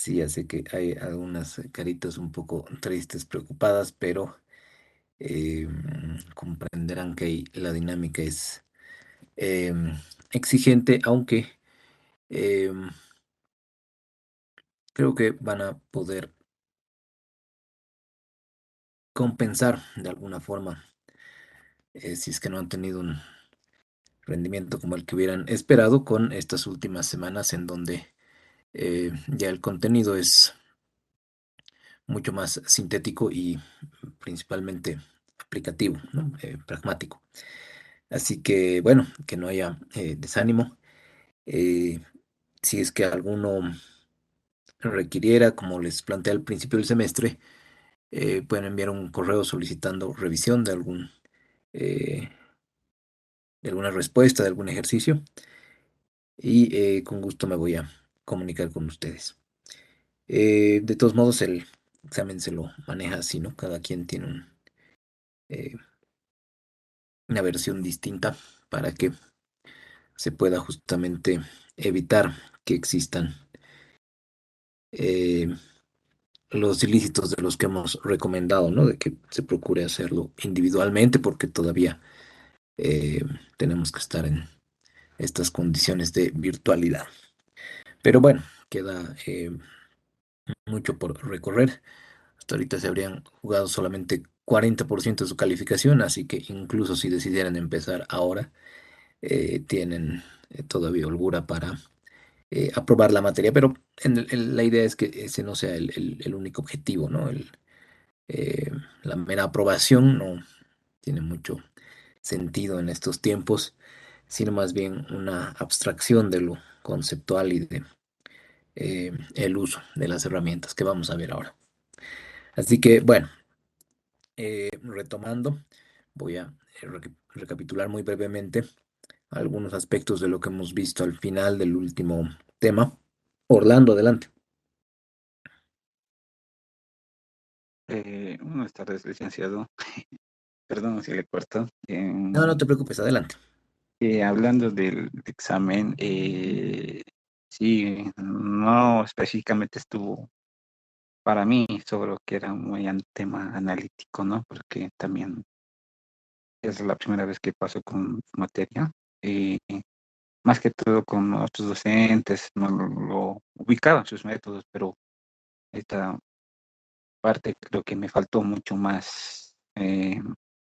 Sí, ya sé que hay algunas caritas un poco tristes, preocupadas, pero comprenderán que la dinámica es exigente, aunque em, creo que van a poder compensar de alguna forma, si es que no han tenido un rendimiento como el que hubieran esperado con estas últimas semanas en donde ya el contenido es mucho más sintético y principalmente aplicativo, ¿no? Pragmático. Así que, bueno, que no haya desánimo. Eh, si es que alguno requiriera, como les planteé al principio del semestre, pueden enviar un correo solicitando revisión eh, de alguna respuesta, de algún ejercicio, y con gusto me voy a comunicar con ustedes. De todos modos, el examen se lo maneja así, ¿no? Cada quien tiene eh, una versión distinta para que se pueda justamente evitar que existan eh, los ilícitos de los que hemos recomendado, ¿no? De que se procure hacerlo individualmente porque todavía eh, tenemos que estar en estas condiciones de virtualidad. Pero bueno, queda mucho por recorrer. Hasta ahorita se habrían jugado solamente 40% de su calificación, así que incluso si decidieran empezar ahora, tienen todavía holgura para aprobar la materia, pero la idea es que ese no sea el único objetivo, ¿no? Eh, la mera aprobación no tiene mucho sentido en estos tiempos, sino más bien una abstracción de lo conceptual y de el uso de las herramientas que vamos a ver ahora. Así que, bueno, retomando, voy a recapitular muy brevemente algunos aspectos de lo que hemos visto al final del último tema. Orlando, adelante. Buenas tardes, licenciado. Perdón si le corto. No, no te preocupes, adelante. Hablando del examen, sí, no específicamente estuvo para mí, sobre que era muy un tema analítico, ¿no? Porque también es la primera vez que paso con materia. eh, Más que todo con otros docentes, no lo ubicaba en sus métodos, pero esta parte creo que me faltó mucho más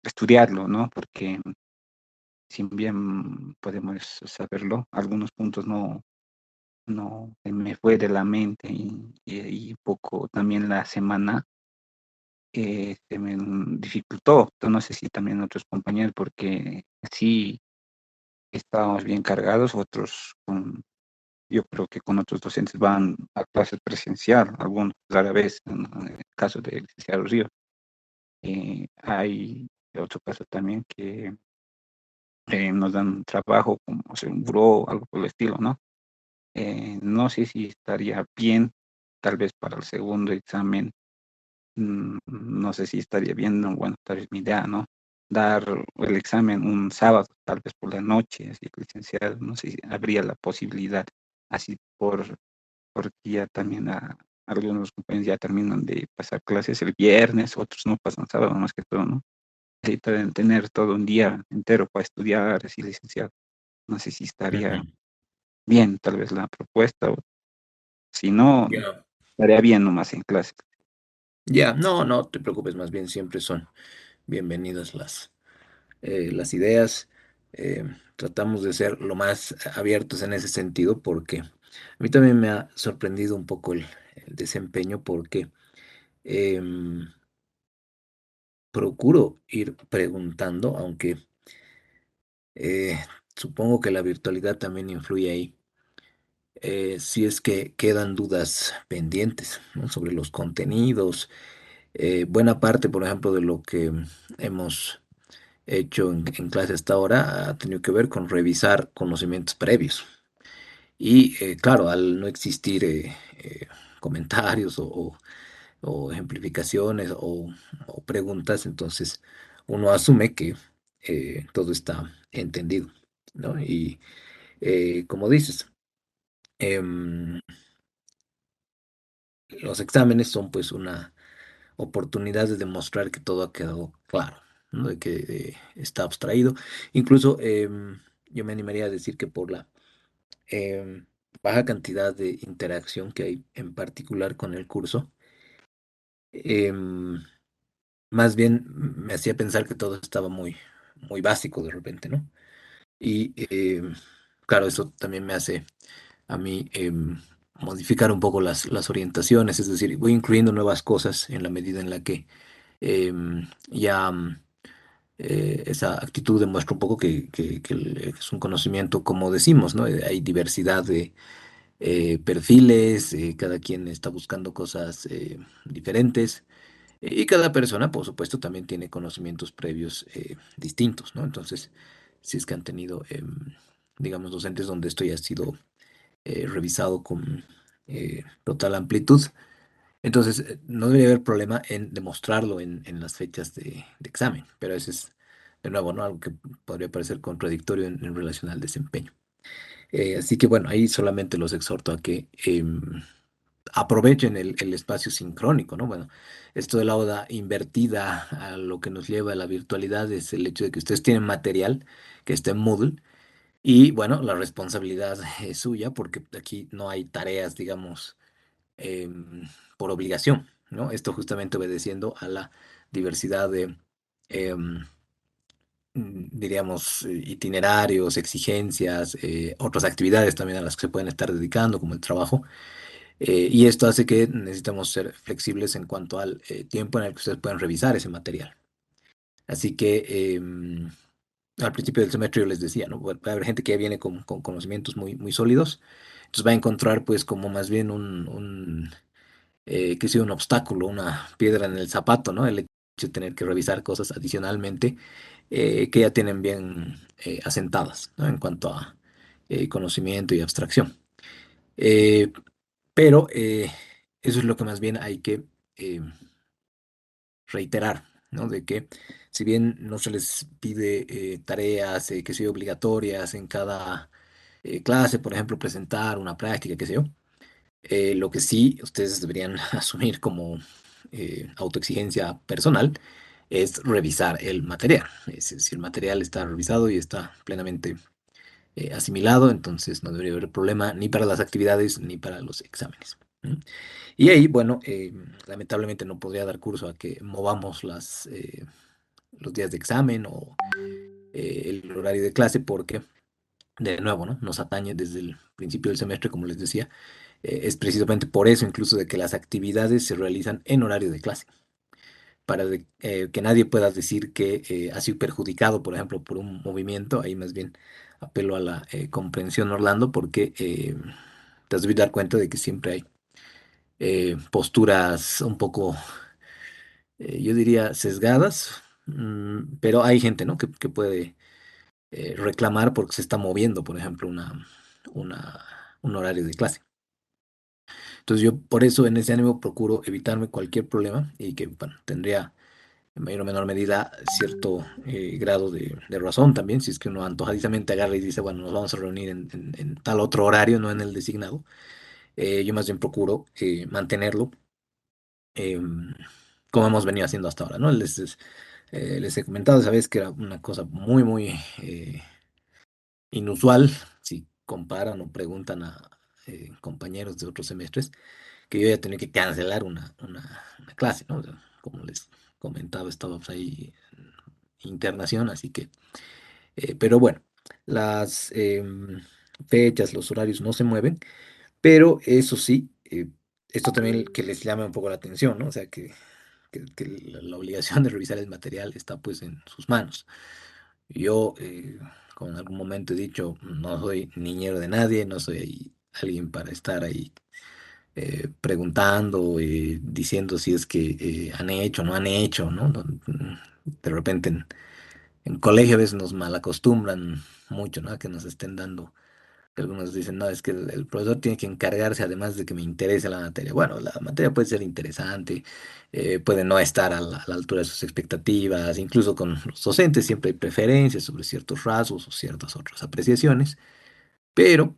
estudiarlo, ¿no? Porque si bien podemos saberlo, algunos puntos no se me fue de la mente y poco también la semana se me dificultó. No sé si también otros compañeros, porque sí estábamos bien cargados, otros yo creo que con otros docentes van a clases presencial, algunos rara vez, en el caso del licenciado Río. Hay otro caso también que nos dan trabajo como o sea, un buró, algo por el estilo, ¿no? No sé si estaría bien, tal vez para el segundo examen, no sé si estaría bien, no, bueno, tal vez mi idea, ¿no? Dar el examen un sábado, tal vez por la noche, así, licenciado, no sé si habría la posibilidad, así porque ya también algunos compañeros ya terminan de pasar clases el viernes, otros no pasan sábado, más que todo, ¿no? Necesitan tener todo un día entero para estudiar, así, licenciado. No sé si estaría Ujú. bien, tal vez la propuesta, o si no, Ya. estaría bien nomás en clase. Ya, no, no te preocupes, más bien siempre son bienvenidas las ideas. Tratamos de ser lo más abiertos en ese sentido porque a mí también me ha sorprendido un poco el desempeño porque em, procuro ir preguntando, aunque eh, supongo que la virtualidad también influye ahí. Si es que quedan dudas pendientes, ¿no? Sobre los contenidos, buena parte, por ejemplo, de lo que hemos hecho en clase hasta ahora ha tenido que ver con revisar conocimientos previos. Y claro, al no existir comentarios o ejemplificaciones o preguntas, entonces uno asume que todo está entendido, ¿no? Y como dices, em, los exámenes son pues una oportunidad de demostrar que todo ha quedado claro, ¿no? De que está abstraído. Incluso yo me animaría a decir que por la baja cantidad de interacción que hay en particular con el curso, em, más bien me hacía pensar que todo estaba muy básico de repente, ¿no? Y claro, eso también me hace a mí modificar un poco las orientaciones, es decir, voy incluyendo nuevas cosas en la medida en la que ya esa actitud demuestra un poco que es un conocimiento, como decimos, ¿no? Hay diversidad de perfiles, cada quien está buscando cosas diferentes. Y cada persona, por supuesto, también tiene conocimientos previos distintos, ¿no? Entonces, si es que han tenido, digamos, docentes donde esto ya ha sido revisado con total amplitud, entonces no debería haber problema en demostrarlo en las fechas de examen, pero eso es, de nuevo, ¿no? Algo que podría parecer contradictorio en relación al desempeño. Así que, bueno, ahí solamente los exhorto a que aprovechen el espacio sincrónico, ¿no? Bueno, esto de la oda invertida a lo que nos lleva a la virtualidad es el hecho de que ustedes tienen material que está en Moodle y, bueno, la responsabilidad es suya porque aquí no hay tareas, digamos, por obligación, ¿no? Esto justamente obedeciendo a la diversidad de, em, diríamos, itinerarios, exigencias, otras actividades también a las que se pueden estar dedicando, como el trabajo. Y esto hace que necesitamos ser flexibles en cuanto al tiempo en el que ustedes pueden revisar ese material. Así que al principio del semestre yo les decía, ¿no? Va a haber gente que ya viene con conocimientos muy sólidos, entonces va a encontrar pues como más bien que sea un obstáculo, una piedra en el zapato, ¿no? El hecho de tener que revisar cosas adicionalmente que ya tienen bien asentadas, ¿no? En cuanto a conocimiento y abstracción. Eh, pero eso es lo que más bien hay que eh, reiterar, ¿no? De que si bien no se les pide tareas que sean obligatorias en cada clase, por ejemplo, presentar una práctica, qué sé yo, lo que sí ustedes deberían asumir como autoexigencia personal es revisar el material. Si el material está revisado y está plenamente asimilado, entonces no debería haber problema ni para las actividades ni para los exámenes. ¿Mm? Y ahí, bueno, lamentablemente no podría dar curso a que movamos los días de examen o el horario de clase porque, de nuevo, ¿no? Nos atañe desde el principio del semestre, como les decía. Es precisamente por eso incluso de que las actividades se realizan en horario de clase, para que nadie pueda decir que ha sido perjudicado, por ejemplo, por un movimiento. Ahí más bien apelo a la comprensión, Orlando, porque te has de dar cuenta de que siempre hay posturas un poco, yo diría, sesgadas, pero hay gente, ¿no? que puede reclamar porque se está moviendo, por ejemplo, una, un horario de clase. Entonces yo por eso en ese ánimo procuro evitarme cualquier problema y que, bueno, tendría en mayor o menor medida cierto grado de razón también, si es que uno antojadizamente agarra y dice, bueno, nos vamos a reunir en tal otro horario, no en el designado. Yo más bien procuro mantenerlo como hemos venido haciendo hasta ahora, ¿no? Les he comentado, sabes que era una cosa muy inusual, si comparan o preguntan a compañeros de otros semestres, que yo ya tenía que cancelar una clase, ¿no? O sea, como les comentaba, estábamos ahí en internación, así que, pero bueno, las fechas, los horarios no se mueven, pero eso sí, esto también que les llama un poco la atención, ¿no? O sea, que la obligación de revisar el material está pues en sus manos. Yo, como en algún momento he dicho, no soy niñero de nadie, no soy alguien para estar ahí preguntando, diciendo si es que han hecho o no han hecho, ¿no? De repente en colegio a veces nos malacostumbran mucho, ¿no? Que nos estén dando, que algunos dicen, no, es que el profesor tiene que encargarse además de que me interese la materia. Bueno, la materia puede ser interesante, puede no estar a la altura de sus expectativas, incluso con los docentes siempre hay preferencias sobre ciertos rasgos o ciertas otras apreciaciones, pero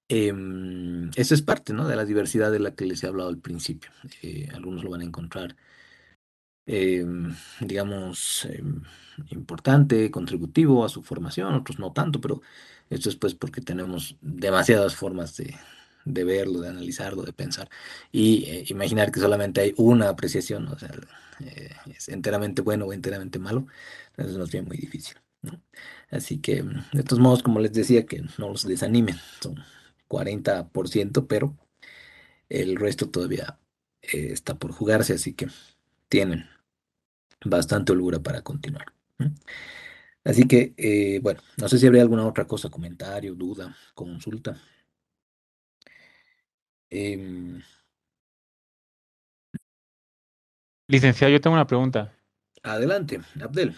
Eso es parte, ¿no? De la diversidad de la que les he hablado al principio. Algunos lo van a encontrar eh, digamos, importante, contributivo a su formación, otros no tanto, pero esto es pues porque tenemos demasiadas formas de verlo, de analizarlo, de pensar y imaginar que solamente hay una apreciación, o sea, es enteramente bueno o enteramente malo, entonces nos viene muy difícil, ¿no? Así que, de todos modos, como les decía, que no los desanimen, son 40%, pero el resto todavía está por jugarse, así que tienen bastante holgura para continuar. ¿Mm? Así que, bueno, no sé si habría alguna otra cosa, comentario, duda, consulta. Em, Licenciado, yo tengo una pregunta. Adelante, Abdel.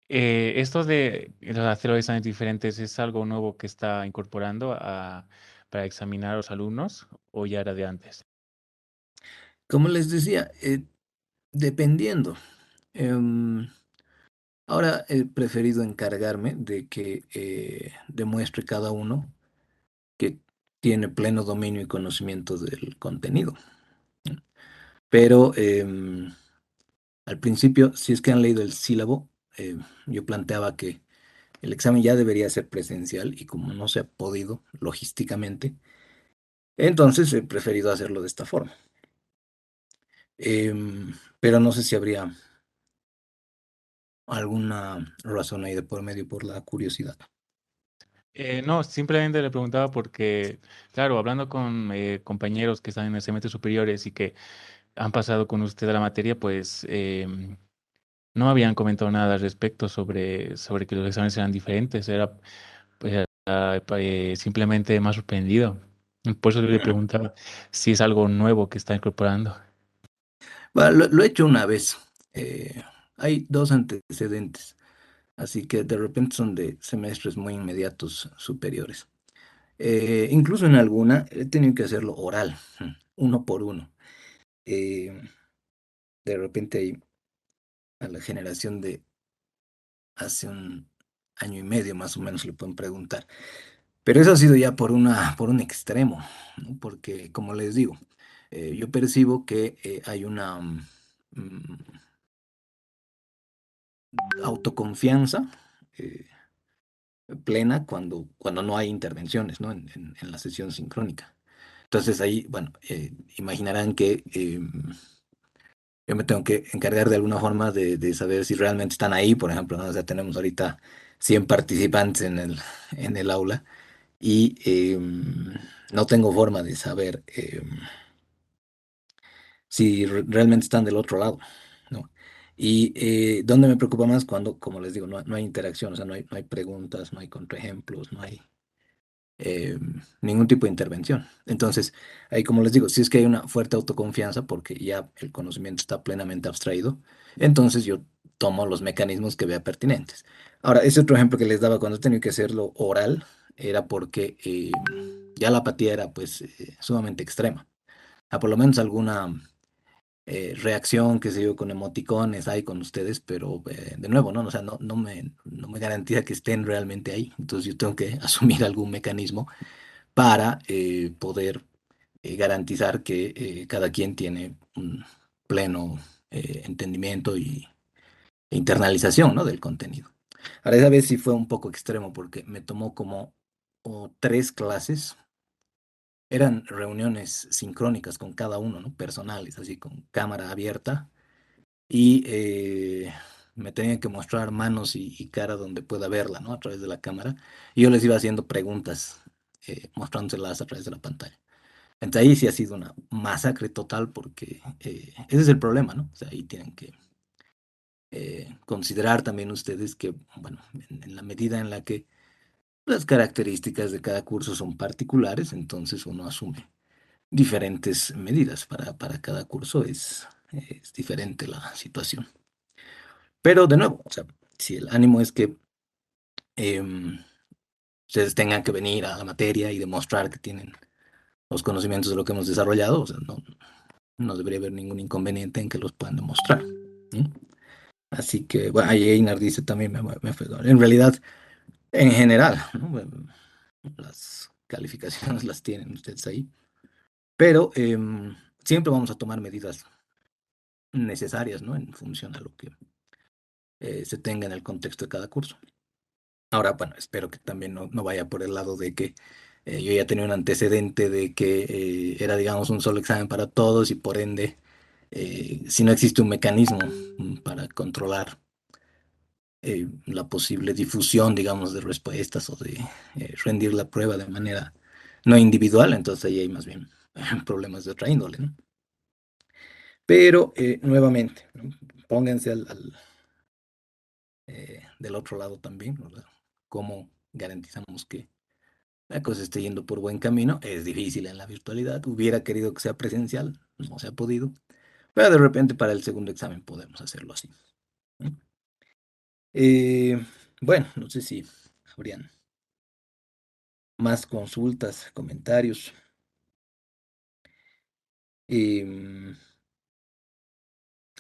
¿Esto de hacer los exámenes diferentes es algo nuevo que está incorporando para examinar a los alumnos o ya era de antes? Como les decía, dependiendo. Em, Ahora he preferido encargarme de que demuestre cada uno que tiene pleno dominio y conocimiento del contenido. Pero al principio, si es que han leído el sílabo, yo planteaba que el examen ya debería ser presencial y como no se ha podido logísticamente, entonces he preferido hacerlo de esta forma. Pero no sé si habría alguna razón ahí de por medio por la curiosidad. No, simplemente le preguntaba porque, claro, hablando con compañeros que están en semestres superiores y que han pasado con usted a la materia, pues no habían comentado nada al respecto sobre que los exámenes eran diferentes. Era pues, simplemente más sorprendido. Por eso le preguntaba si es algo nuevo que está incorporando. Bueno, lo he hecho una vez. Hay dos antecedentes, así que de repente son de semestres muy inmediatos superiores. Incluso en alguna he tenido que hacerlo oral, uno por uno. Eh, de repente hay a la generación de hace un año y medio más o menos le pueden preguntar. Pero eso ha sido ya por un extremo, ¿no? Porque, como les digo, yo percibo que hay una autoconfianza eh, plena cuando no hay intervenciones, ¿no? En la sesión sincrónica. Entonces ahí, bueno, imaginarán que yo me tengo que encargar de alguna forma de saber si realmente están ahí, por ejemplo, ¿no? O sea, tenemos ahorita 100 participantes en el aula y no tengo forma de saber si realmente están del otro lado, ¿no? Y donde me preocupa más cuando, como les digo, no hay interacción, o sea, no hay preguntas, no hay contraejemplos, no hay eh, ningún tipo de intervención. Entonces, ahí como les digo, si es que hay una fuerte autoconfianza porque ya el conocimiento está plenamente abstraído, entonces yo tomo los mecanismos que vea pertinentes. Ahora, ese otro ejemplo que les daba cuando he tenido que hacerlo oral era porque ya la apatía era pues sumamente extrema. A por lo menos alguna reacción, que sé yo, con emoticones hay con ustedes, pero de nuevo, ¿no? O sea, no me garantiza que estén realmente ahí. Entonces yo tengo que asumir algún mecanismo para poder garantizar que cada quien tiene un pleno entendimiento e internalización, ¿no? Del contenido. Ahora, esa vez sí fue un poco extremo porque me tomó como tres clases. Eran reuniones sincrónicas con cada uno, ¿no? Personales, así con cámara abierta y me tenían que mostrar manos y cara donde pueda verla, ¿no? A través de la cámara. Y yo les iba haciendo preguntas, mostrándoselas a través de la pantalla. Entonces ahí sí ha sido una masacre total porque ese es el problema, ¿no? O sea, ahí tienen que considerar también ustedes que, bueno, en la medida en la que las características de cada curso son particulares, entonces uno asume diferentes medidas. Para cada curso es diferente la situación. Pero de nuevo, o sea, si el ánimo es que em, ustedes tengan que venir a la materia y demostrar que tienen los conocimientos de lo que hemos desarrollado, o sea, no debería haber ningún inconveniente en que los puedan demostrar, ¿no? Así que, bueno, ahí Einar dice también, me fue, en realidad, en general, ¿no? Las calificaciones las tienen ustedes ahí, pero siempre vamos a tomar medidas necesarias, ¿no? En función a lo que se tenga en el contexto de cada curso. Ahora, bueno, espero que también no vaya por el lado de que yo ya tenía un antecedente de que era, digamos, un solo examen para todos y por ende, si no existe un mecanismo para controlar la posible difusión, digamos, de respuestas o de rendir la prueba de manera no individual, entonces ahí hay más bien problemas de otra índole, ¿no? Pero nuevamente, ¿no? Pónganse del otro lado también, ¿verdad? ¿Cómo garantizamos que la cosa esté yendo por buen camino? Es difícil en la virtualidad. Hubiera querido que sea presencial, no se ha podido, pero de repente para el segundo examen podemos hacerlo así, ¿no? Eh, bueno, no sé si habrían más consultas, comentarios. Em,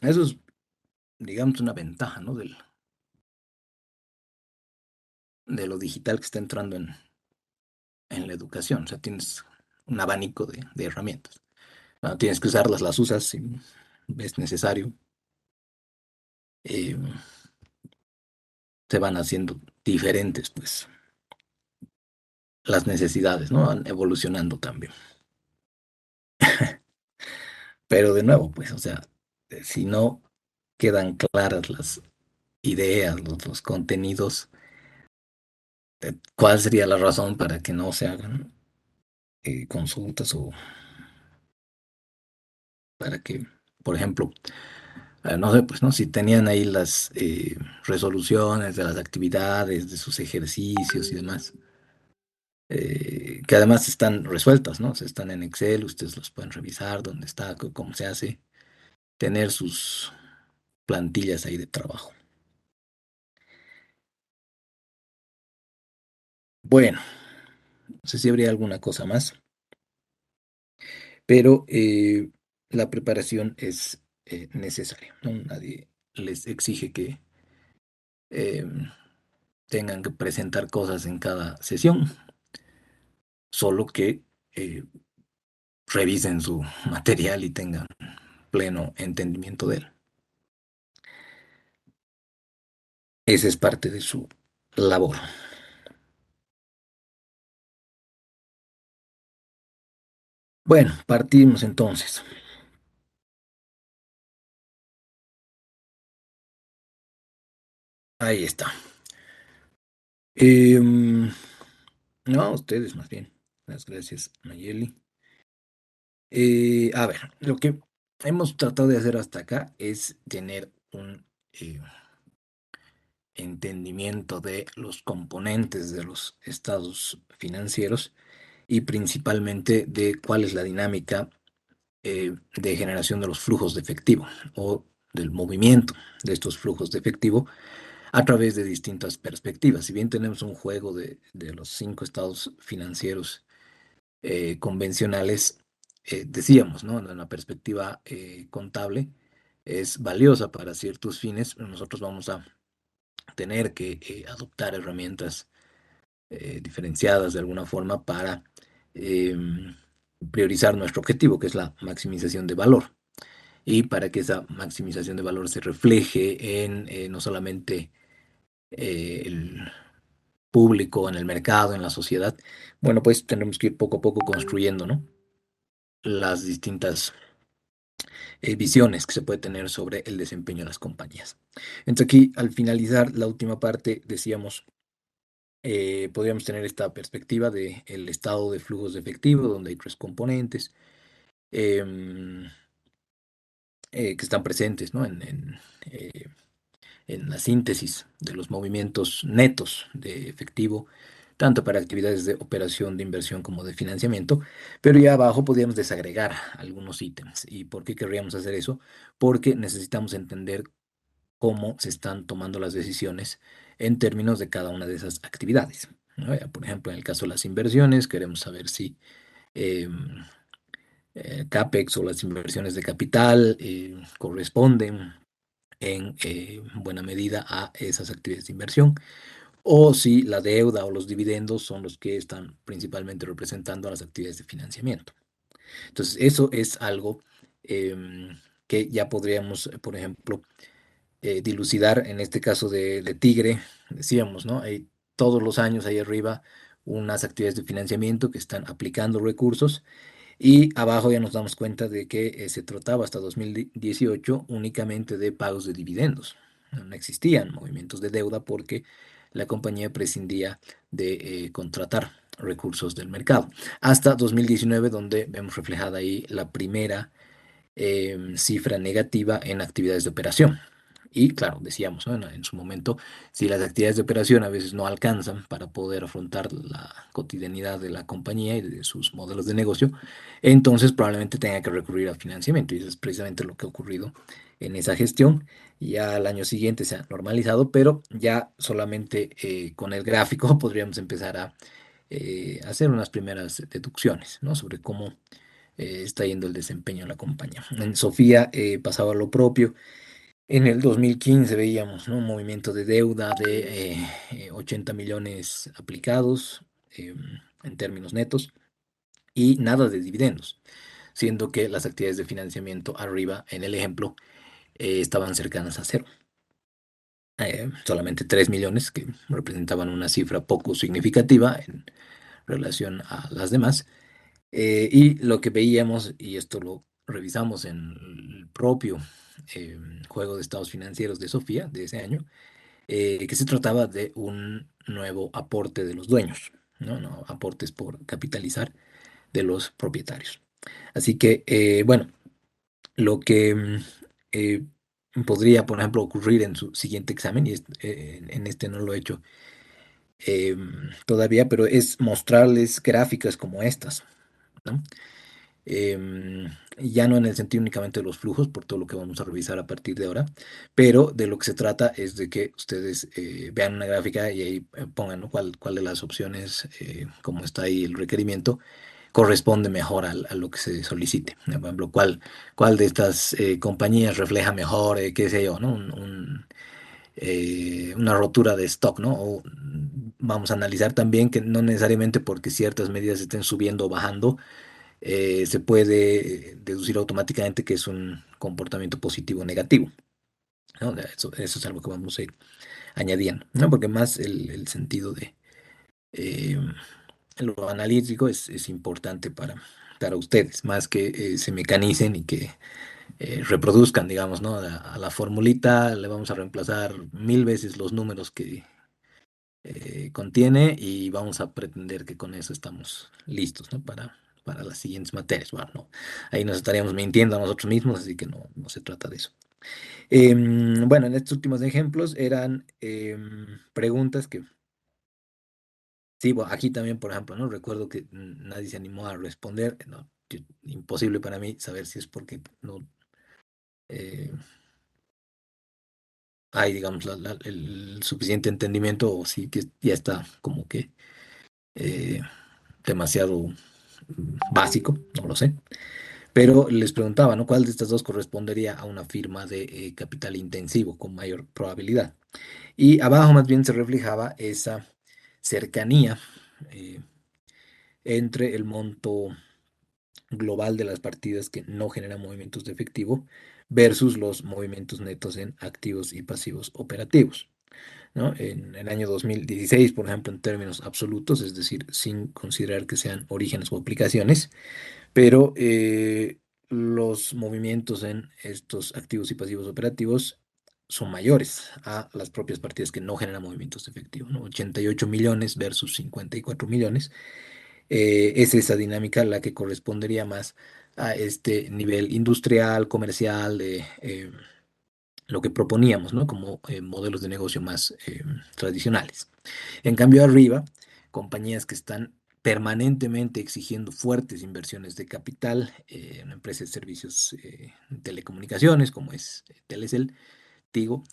Eso es, digamos, una ventaja, ¿no? De lo digital que está entrando en la educación. O sea, tienes un abanico de herramientas. Cuando tienes que usarlas, las usas si es necesario. Em, Se van haciendo diferentes, pues, las necesidades, ¿no? Van evolucionando también. Pero de nuevo, pues, o sea, si no quedan claras las ideas, los contenidos, ¿cuál sería la razón para que no se hagan consultas o para que, por ejemplo, no sé, pues, ¿no? Si tenían ahí las resoluciones de las actividades, de sus ejercicios y demás, que además están resueltas, ¿no? O sea, están en Excel, ustedes los pueden revisar, dónde está, cómo se hace, tener sus plantillas ahí de trabajo. Bueno, no sé si habría alguna cosa más, pero la preparación es necesaria, ¿no? Nadie les exige que em, tengan que presentar cosas en cada sesión, solo que eh, revisen su material y tengan pleno entendimiento de él. Esa es parte de su labor. Bueno, partimos entonces. Ahí está. Em, no, ustedes más bien. Las gracias, Nayeli. A ver, lo que hemos tratado de hacer hasta acá es tener un entendimiento de los componentes de los estados financieros y principalmente de cuál es la dinámica de generación de los flujos de efectivo o del movimiento de estos flujos de efectivo a través de distintas perspectivas. Si bien tenemos un juego de los 5 estados financieros convencionales, decíamos, ¿no? En la perspectiva contable es valiosa para ciertos fines, pero nosotros vamos a tener que adoptar herramientas diferenciadas de alguna forma para em, priorizar nuestro objetivo, que es la maximización de valor. Y para que esa maximización de valor se refleje en no solamente el público, en el mercado, en la sociedad, bueno, pues tendremos que ir poco a poco construyendo, ¿no? Las distintas visiones que se puede tener sobre el desempeño de las compañías. Entonces aquí, al finalizar la última parte, decíamos, podríamos tener esta perspectiva del estado de flujos de efectivo, donde hay 3 componentes em, que están presentes, ¿no? En la síntesis de los movimientos netos de efectivo, tanto para actividades de operación de inversión como de financiamiento, pero ya abajo podríamos desagregar algunos ítems. ¿Y por qué querríamos hacer eso? Porque necesitamos entender cómo se están tomando las decisiones en términos de cada una de esas actividades, ¿no? Por ejemplo, en el caso de las inversiones, queremos saber si em, CAPEX o las inversiones de capital corresponden en buena medida a esas actividades de inversión. o si la deuda o los dividendos son los que están principalmente representando a las actividades de financiamiento. Entonces, eso es algo que ya podríamos, por ejemplo, dilucidar en este caso de Tigre, decíamos, ¿no? Hay todos los años ahí arriba unas actividades de financiamiento que están aplicando recursos y abajo ya nos damos cuenta de que se trataba hasta 2018 únicamente de pagos de dividendos. No existían movimientos de deuda porque la compañía prescindía de contratar recursos del mercado. Hasta 2019, donde vemos reflejada ahí la primera cifra negativa en actividades de operación. Y claro, decíamos, ¿no? En su momento, si las actividades de operación a veces no alcanzan para poder afrontar la cotidianidad de la compañía y de sus modelos de negocio, entonces probablemente tenga que recurrir al financiamiento. Y eso es precisamente lo que ha ocurrido en esa gestión. Ya al año siguiente se ha normalizado, pero ya solamente con el gráfico podríamos empezar a hacer unas primeras deducciones, ¿no? Sobre cómo está yendo el desempeño de la compañía. En Sofía pasaba lo propio. En el 2015 veíamos, ¿no? Un movimiento de deuda de 80 millones aplicados en términos netos y nada de dividendos, siendo que las actividades de financiamiento arriba en el ejemplo estaban cercanas a cero. Solamente 3 millones que representaban una cifra poco significativa en relación a las demás. Y lo que veíamos, y esto lo revisamos en el propio juego de estados financieros de Sofía de ese año, que se trataba de un nuevo aporte de los dueños, ¿no? No aportes por capitalizar de los propietarios. Así que, bueno, lo que eh, podría, por ejemplo, ocurrir en su siguiente examen, y en este no lo he hecho todavía, pero es mostrarles gráficas como estas, ¿no? Ya no en el sentido únicamente de los flujos, por todo lo que vamos a revisar a partir de ahora, pero de lo que se trata es de que ustedes vean una gráfica y ahí pongan, ¿no? cuál de las opciones, como está ahí el requerimiento, corresponde mejor a lo que se solicite. Por ejemplo, cuál de estas compañías refleja mejor, qué sé yo, ¿no? Una rotura de stock, ¿no? O vamos a analizar también que no necesariamente porque ciertas medidas estén subiendo o bajando, se puede deducir automáticamente que es un comportamiento positivo o negativo, ¿no? O sea, eso es algo que vamos a ir añadiendo, ¿no? Porque más el sentido de eh, lo analítico es importante para ustedes, más que se mecanicen y que reproduzcan, digamos, ¿no? A la formulita le vamos a reemplazar 1000 veces los números que contiene y vamos a pretender que con eso estamos listos, ¿no? Para las siguientes materias. Bueno, no, ahí nos estaríamos mintiendo a nosotros mismos, así que no se trata de eso. Bueno, en estos últimos ejemplos eran preguntas que, sí, bueno, aquí también, por ejemplo, ¿no? Recuerdo que nadie se animó a responder, ¿no? Imposible para mí saber si es porque no eh, hay, digamos, el suficiente entendimiento o si que ya está como que eh, demasiado básico, no lo sé. Pero les preguntaba, ¿no? ¿Cuál de estas dos correspondería a una firma de capital intensivo con mayor probabilidad? Y abajo más bien se reflejaba esa cercanía eh, entre el monto global de las partidas que no generan movimientos de efectivo versus los movimientos netos en activos y pasivos operativos, ¿no? En el año 2016, por ejemplo, en términos absolutos, es decir, sin considerar que sean orígenes o aplicaciones, pero los movimientos en estos activos y pasivos operativos son mayores a las propias partidas que no generan movimientos de efectivo, ¿no? 88 millones versus 54 millones. Es esa dinámica la que correspondería más a este nivel industrial, comercial, de lo que proponíamos, ¿no? Como modelos de negocio más tradicionales. En cambio, arriba, compañías que están permanentemente exigiendo fuertes inversiones de capital, una empresa de servicios de telecomunicaciones como es Telecel, Tigo,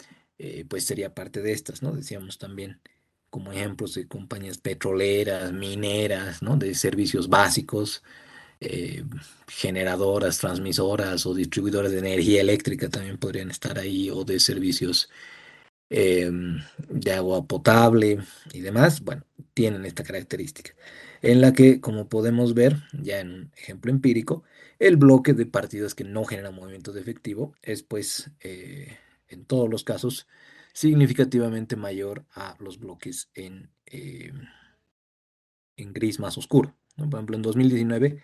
pues sería parte de estas, ¿no? Decíamos también como ejemplos de compañías petroleras, mineras, ¿no? De servicios básicos, eh, generadoras, transmisoras o distribuidoras de energía eléctrica también podrían estar ahí, o de servicios de agua potable y demás, bueno, tienen esta característica, en la que, como podemos ver ya en un ejemplo empírico, el bloque de partidas que no generan movimiento de efectivo es, pues, en todos los casos, significativamente mayor a los bloques en gris más oscuro, ¿no? Por ejemplo, en 2019,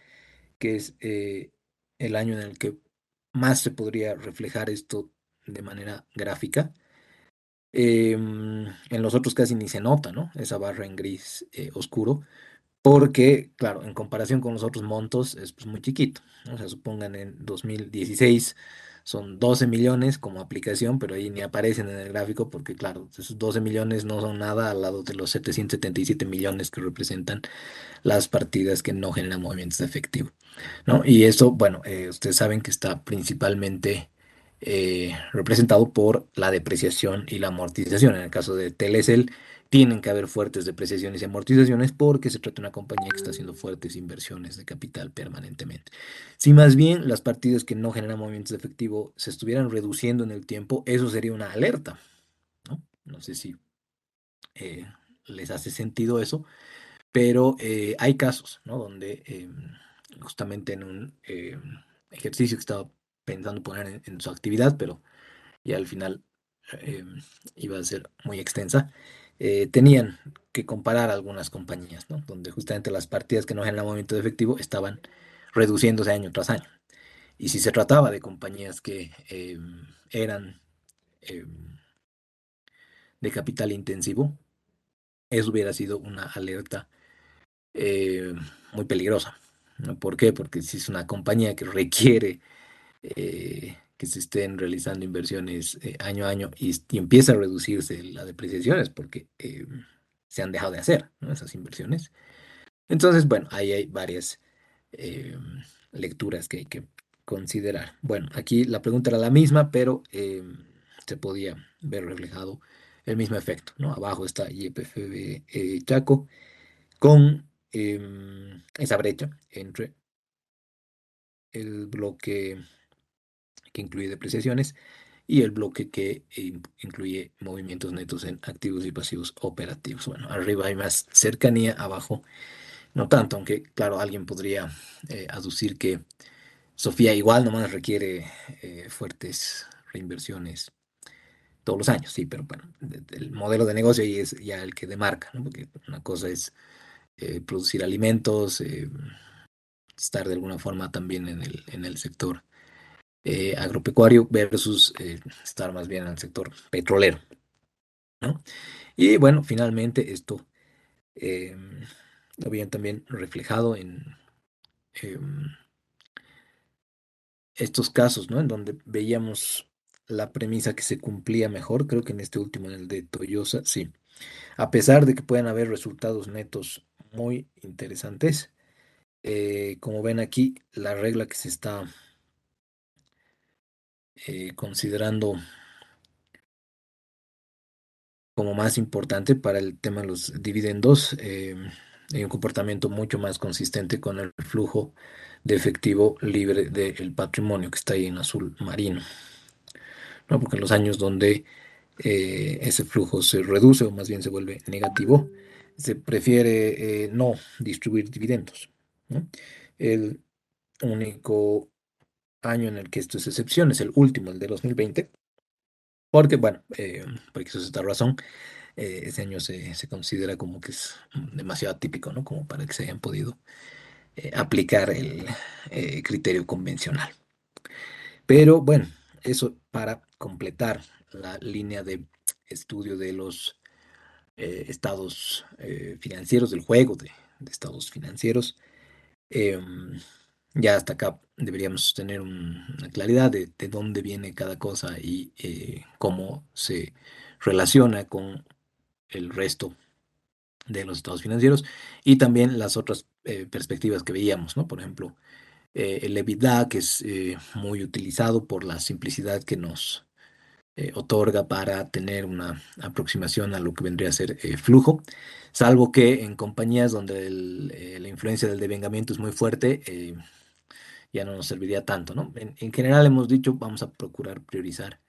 que es el año en el que más se podría reflejar esto de manera gráfica. En los otros casi ni se nota, ¿no? Esa barra en gris oscuro, porque, claro, en comparación con los otros montos es pues, muy chiquito, ¿no? O sea, supongan en 2016 son 12 millones como aplicación, pero ahí ni aparecen en el gráfico porque, claro, esos 12 millones no son nada al lado de los 777 millones que representan las partidas que no generan movimientos de efectivo, ¿no? Y eso, bueno, ustedes saben que está principalmente representado por la depreciación y la amortización. En el caso de Telecel, tienen que haber fuertes depreciaciones y amortizaciones porque se trata de una compañía que está haciendo fuertes inversiones de capital permanentemente. Si más bien las partidas que no generan movimientos de efectivo se estuvieran reduciendo en el tiempo, eso sería una alerta, ¿no? No sé si eh, les hace sentido eso, pero hay casos, ¿no? Donde justamente en un ejercicio que estaba pensando poner en su actividad, pero ya al final eh, iba a ser muy extensa, tenían que comparar algunas compañías, ¿no? Donde justamente las partidas que no generan movimiento de efectivo estaban reduciéndose año tras año. Y si se trataba de compañías que eran eh, de capital intensivo, eso hubiera sido una alerta eh, muy peligrosa, ¿no? ¿Por qué? Porque si es una compañía que requiere que se estén realizando inversiones año a año y empieza a reducirse la depreciación es porque se han dejado de hacer, ¿no? Esas inversiones. Entonces, bueno, ahí hay varias eh, lecturas que hay que considerar. Bueno, aquí la pregunta era la misma, pero se podía ver reflejado el mismo efecto, ¿no? Abajo está YPFB Chaco con esa brecha entre el bloque que incluye depreciaciones y el bloque que incluye movimientos netos en activos y pasivos operativos. Bueno, arriba hay más cercanía, abajo no tanto, aunque claro, alguien podría aducir que Sofía igual nomás requiere fuertes reinversiones todos los años, sí, pero bueno, el modelo de negocio ahí es ya el que demarca, ¿no? Porque una cosa es producir alimentos, estar de alguna forma también en el sector agropecuario versus estar más bien en el sector petrolero, ¿no? Y bueno, finalmente esto eh, lo habían también reflejado en estos casos, ¿no? En donde veíamos la premisa que se cumplía mejor, creo que en este último, en el de Toyosa, sí. A pesar de que pueden haber resultados netos muy interesantes, como ven aquí, la regla que se está considerando como más importante para el tema de los dividendos, hay un comportamiento mucho más consistente con el flujo de efectivo libre del patrimonio que está ahí en azul marino, ¿no? Porque en los años donde ese flujo se reduce o más bien se vuelve negativo, se prefiere no distribuir dividendos, ¿no? El único año en el que esto es excepción es el último, el de 2020, porque, bueno, por esta razón, ese año se considera como que es demasiado atípico, ¿no? Como para que se hayan podido aplicar el criterio convencional. Pero bueno, eso para completar la línea de estudio de los estados financieros, del juego de estados financieros. Em, ya hasta acá deberíamos tener una claridad de dónde viene cada cosa y cómo se relaciona con el resto de los estados financieros y también las otras perspectivas que veíamos, ¿no? Por ejemplo, el EBITDA, que es muy utilizado por la simplicidad que nos otorga para tener una aproximación a lo que vendría a ser flujo, salvo que en compañías donde la influencia del devengamiento es muy fuerte, ya no nos serviría tanto, ¿no? En general hemos dicho, vamos a procurar priorizar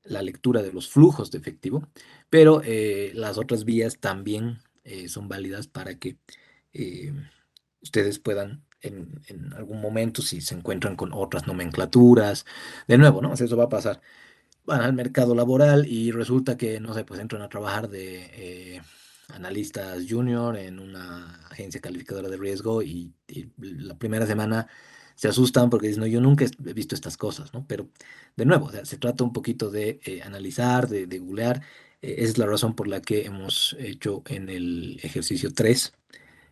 la lectura de los flujos de efectivo, pero las otras vías también son válidas para que eh, ustedes puedan en algún momento, si se encuentran con otras nomenclaturas, de nuevo, ¿no? O sea, eso va a pasar. Van al mercado laboral y resulta que, no sé, pues entran a trabajar de analistas junior en una agencia calificadora de riesgo y la primera semana se asustan porque dicen, no, yo nunca he visto estas cosas, ¿no? Pero, de nuevo, o sea, se trata un poquito de analizar, de googlear. Esa es la razón por la que hemos hecho en el ejercicio 3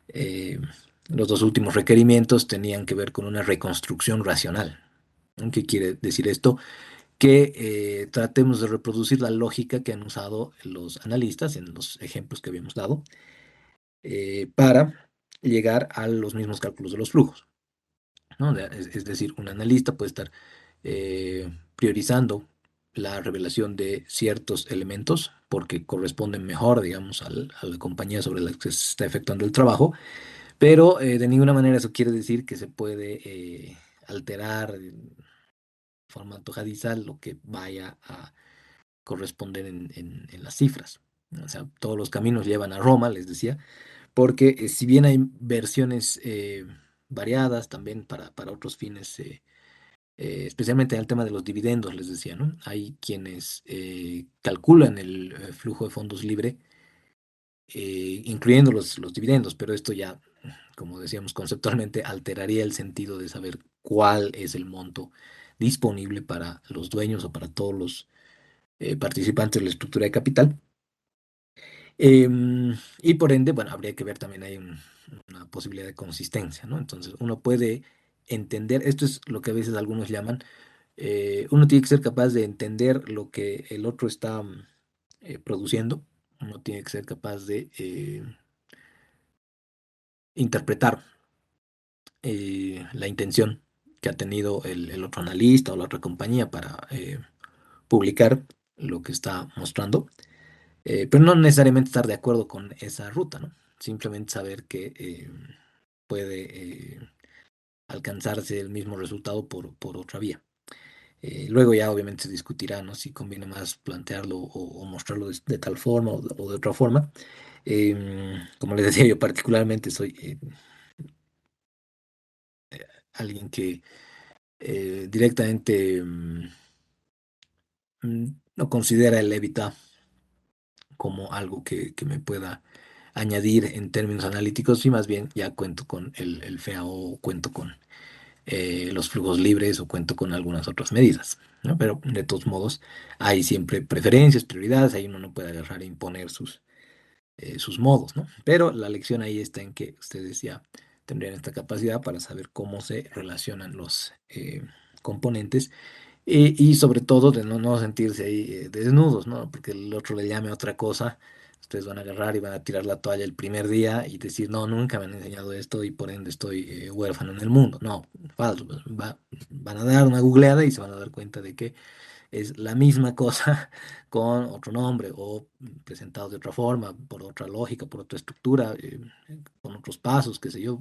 eh, los dos últimos requerimientos tenían que ver con una reconstrucción racional, ¿no? ¿Qué quiere decir esto? Que tratemos de reproducir la lógica que han usado los analistas en los ejemplos que habíamos dado para llegar a los mismos cálculos de los flujos, ¿no? Es decir, un analista puede estar priorizando la revelación de ciertos elementos porque corresponden mejor, digamos, a la compañía sobre la que se está efectuando el trabajo, pero de ninguna manera eso quiere decir que se puede alterar de forma antojadiza lo que vaya a corresponden en las cifras. O sea, todos los caminos llevan a Roma, les decía, porque si bien hay versiones variadas también para otros fines, especialmente en el tema de los dividendos, les decía, ¿no? Hay quienes calculan el flujo de fondos libre, incluyendo los dividendos, pero esto ya, como decíamos conceptualmente, alteraría el sentido de saber cuál es el monto disponible para los dueños o para todos los participantes de la estructura de capital. Y por ende, bueno, habría que ver también hay una posibilidad de consistencia, ¿no? Entonces, uno puede entender, esto es lo que a veces algunos llaman, uno tiene que ser capaz de entender lo que el otro está produciendo, uno tiene que ser capaz de interpretar la intención que ha tenido el otro analista o la otra compañía para publicar lo que está mostrando. Pero no necesariamente estar de acuerdo con esa ruta, ¿no? Simplemente saber que puede alcanzarse el mismo resultado por otra vía. Luego ya obviamente se discutirá, ¿no? Si conviene más plantearlo o mostrarlo de tal forma o de otra forma. Como les decía, yo particularmente soy alguien que directamente no considera el EBITDA como algo que me pueda añadir en términos analíticos y más bien ya cuento con el FAO, cuento con los flujos libres o cuento con algunas otras medidas, ¿no? Pero de todos modos hay siempre preferencias, prioridades, ahí uno no puede agarrar e imponer sus modos, ¿no? Pero la lección ahí está en que ustedes ya tendrían esta capacidad para saber cómo se relacionan los componentes y sobre todo de no sentirse ahí desnudos, ¿no? Porque el otro le llame a otra cosa, ustedes van a agarrar y van a tirar la toalla el primer día y decir, no, nunca me han enseñado esto y por ende estoy huérfano en el mundo. No, falso, pues, van a dar una googleada y se van a dar cuenta de que es la misma cosa con otro nombre o presentado de otra forma, por otra lógica, por otra estructura, con otros pasos, qué sé yo,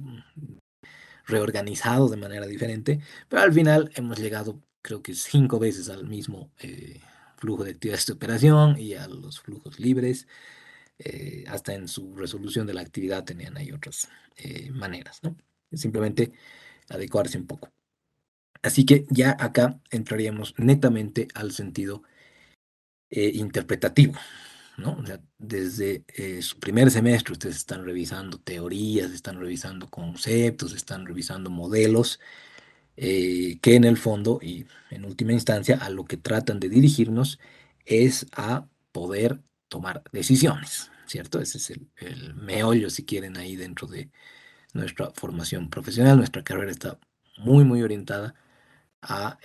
reorganizado de manera diferente, pero al final hemos llegado, creo que 5 veces al mismo flujo de actividades de operación y a los flujos libres, hasta en su resolución de la actividad tenían ahí otras maneras, ¿no? Simplemente adecuarse un poco. Así que ya acá entraríamos netamente al sentido interpretativo, ¿no? O sea, desde su primer semestre ustedes están revisando teorías, están revisando conceptos, están revisando modelos que en el fondo y en última instancia a lo que tratan de dirigirnos es a poder tomar decisiones, ¿cierto? Ese es el meollo, si quieren, ahí dentro de nuestra formación profesional. Nuestra carrera está muy orientada a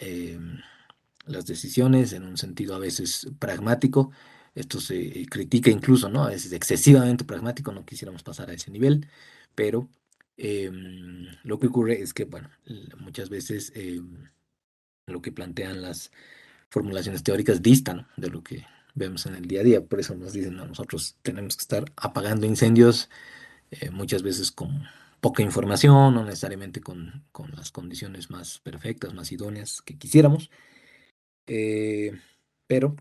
las decisiones en un sentido a veces pragmático. Esto se critica incluso, ¿no? A veces excesivamente pragmático, no quisiéramos pasar a ese nivel, pero lo que ocurre es que, bueno, muchas veces lo que plantean las formulaciones teóricas distan de lo que vemos en el día a día. Por eso nos dicen, "No, nosotros tenemos que estar apagando incendios muchas veces con poca información, no necesariamente con las condiciones más perfectas, más idóneas que quisiéramos, eh, pero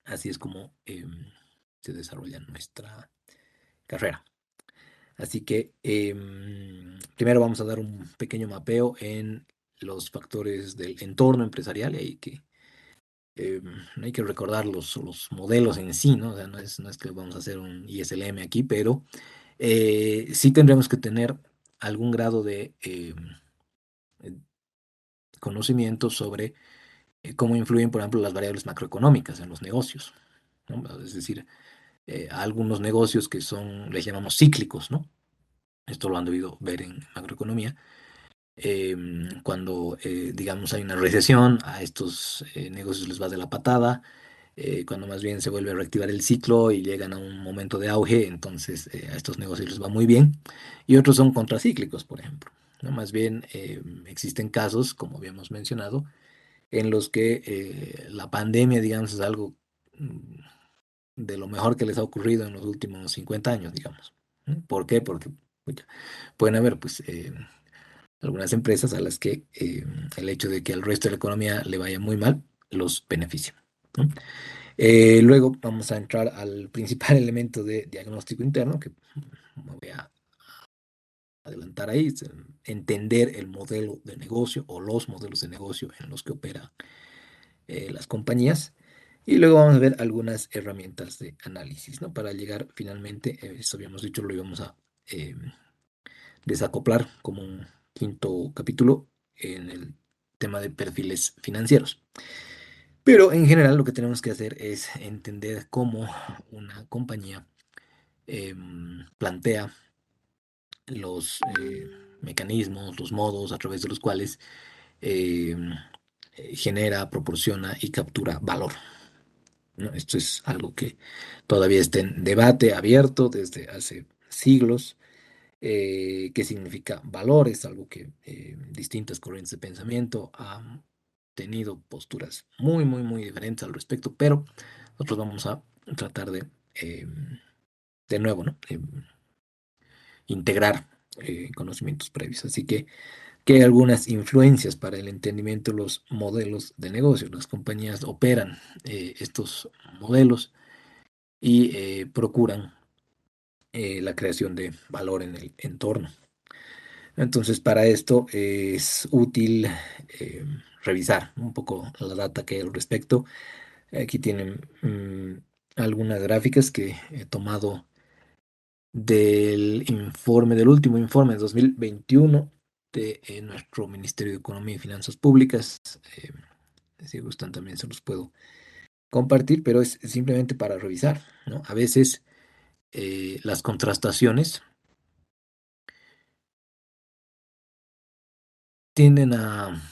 Así es como se desarrolla nuestra carrera. Así que primero vamos a dar un pequeño mapeo en los factores del entorno empresarial y eh, hay que recordar los modelos en sí, ¿no? O sea, no es que vamos a hacer un ISLM aquí, pero sí tendremos que tener algún grado de eh, conocimiento sobre cómo influyen, por ejemplo, las variables macroeconómicas en los negocios, ¿no? Es decir, algunos negocios que son, les llamamos cíclicos, ¿no? Esto lo han debido ver en macroeconomía. Cuando, digamos, hay una recesión, a estos negocios les va de la patada. Cuando más bien se vuelve a reactivar el ciclo y llegan a un momento de auge, entonces a estos negocios les va muy bien. Y otros son contracíclicos, por ejemplo, ¿no? Más bien existen casos, como habíamos mencionado, en los que la pandemia, digamos, es algo de lo mejor que les ha ocurrido en los últimos 50 años, digamos. ¿No? ¿Por qué? Porque pucha, pueden haber, pues, algunas empresas a las que el hecho de que al resto de la economía le vaya muy mal los beneficia, ¿no? Luego vamos a entrar al principal elemento de diagnóstico interno, que me voy a adelantar ahí, es entender el modelo de negocio o los modelos de negocio en los que operan las compañías. Y luego vamos a ver algunas herramientas de análisis, ¿no? Para llegar finalmente, esto habíamos dicho, lo íbamos a eh, desacoplar como un quinto capítulo en el tema de perfiles financieros. Pero en general lo que tenemos que hacer es entender cómo una compañía plantea los mecanismos, los modos a través de los cuales em, genera, proporciona y captura valor, ¿no? Esto es algo que todavía está en debate abierto desde hace siglos. ¿Qué significa valor? Es algo que distintas corrientes de pensamiento han tenido posturas muy, muy, muy diferentes al respecto, pero nosotros vamos a tratar de nuevo, ¿no? Integrar conocimientos previos. Así que hay algunas influencias para el entendimiento de los modelos de negocio. Las compañías operan estos modelos y procuran la creación de valor en el entorno. Entonces, para esto es útil revisar un poco la data que hay al respecto. Aquí tienen algunas gráficas que he tomado del último informe de 2021 de nuestro Ministerio de Economía y Finanzas Públicas. Si gustan, también se los puedo compartir, pero es simplemente para revisar, ¿no? A veces las contrastaciones tienden a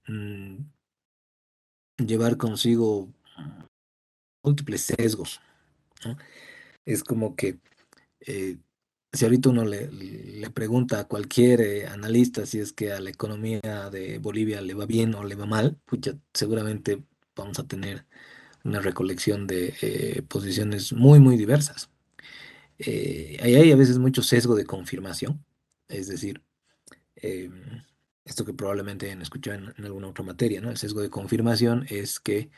mm, llevar consigo múltiples sesgos, ¿no? Es como que eh, si ahorita uno le pregunta a cualquier analista si es que a la economía de Bolivia le va bien o le va mal, pucha, seguramente vamos a tener una recolección de posiciones muy, muy diversas. Ahí hay a veces mucho sesgo de confirmación, es decir, eh, esto que probablemente han escuchado en alguna otra materia, ¿no? El sesgo de confirmación es que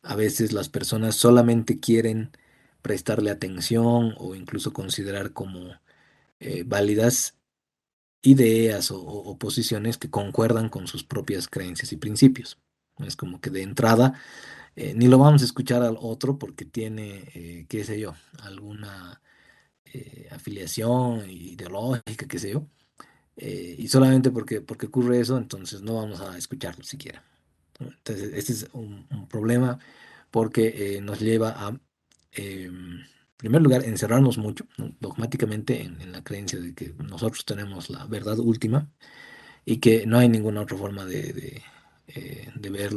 a veces las personas solamente quieren prestarle atención o incluso considerar como válidas ideas o posiciones que concuerdan con sus propias creencias y principios. Es como que de entrada ni lo vamos a escuchar al otro porque tiene, qué sé yo, alguna afiliación ideológica, qué sé yo. Y solamente porque ocurre eso, entonces no vamos a escucharlo siquiera, ¿no? Entonces, este es un problema porque nos lleva a, en primer lugar, encerrarnos mucho, ¿no? Dogmáticamente en la creencia de que nosotros tenemos la verdad última y que no hay ninguna otra forma de ver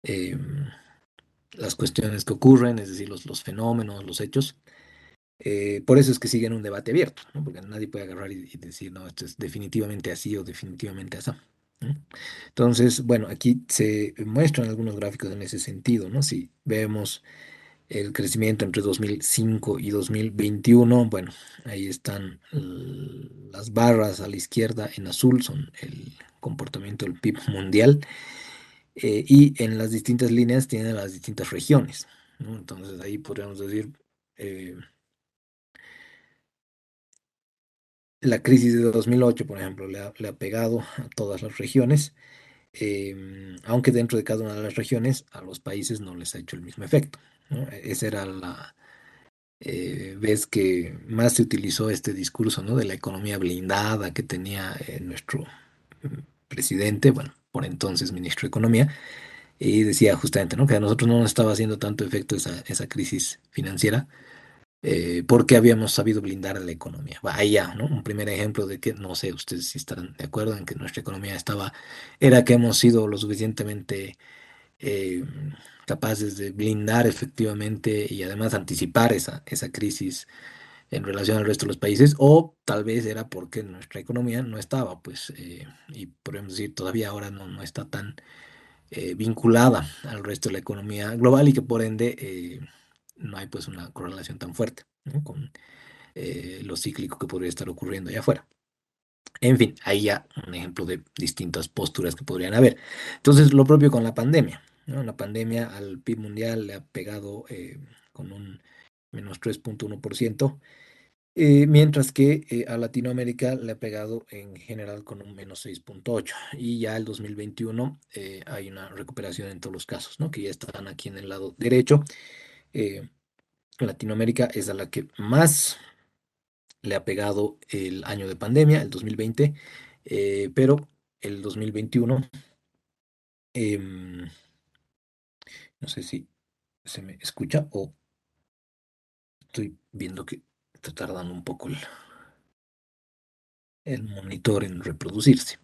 em, las cuestiones que ocurren, es decir, los fenómenos, los hechos. Por eso es que siguen un debate abierto, ¿no? Porque nadie puede agarrar y decir, no, esto es definitivamente así o definitivamente así, ¿no? Entonces, bueno, aquí se muestran algunos gráficos en ese sentido, ¿no? Si vemos el crecimiento entre 2005 y 2021, bueno, ahí están las barras a la izquierda en azul, son el comportamiento del PIB mundial, y en las distintas líneas tienen las distintas regiones, ¿no? Entonces ahí podríamos decir, eh, la crisis de 2008, por ejemplo, le ha pegado a todas las regiones, aunque dentro de cada una de las regiones a los países no les ha hecho el mismo efecto, ¿no? Esa era la vez que más se utilizó este discurso, ¿no? De la economía blindada que tenía nuestro presidente, bueno, por entonces ministro de Economía, y decía justamente, ¿no? Que a nosotros no nos estaba haciendo tanto efecto esa crisis financiera porque habíamos sabido blindar la economía. Vaya, ¿no? Un primer ejemplo de que, no sé, ustedes si estarán de acuerdo en que nuestra economía era que hemos sido lo suficientemente eh, capaces de blindar efectivamente y además anticipar esa crisis en relación al resto de los países, o tal vez era porque nuestra economía no estaba, pues, y podemos decir, todavía ahora no está tan vinculada al resto de la economía global y que por ende no hay pues una correlación tan fuerte, ¿no? Con lo cíclico que podría estar ocurriendo allá afuera. En fin, ahí ya un ejemplo de distintas posturas que podrían haber. Entonces, lo propio con la pandemia, ¿no? La pandemia al PIB mundial le ha pegado con un -3,1%, mientras que a Latinoamérica le ha pegado en general con un -6,8%. Y ya el 2021 hay una recuperación en todos los casos, ¿no? Que ya están aquí en el lado derecho. Eh, Latinoamérica es a la que más le ha pegado el año de pandemia, el 2020, pero el 2021, no sé si se me escucha o estoy viendo que está tardando un poco el monitor en reproducirse.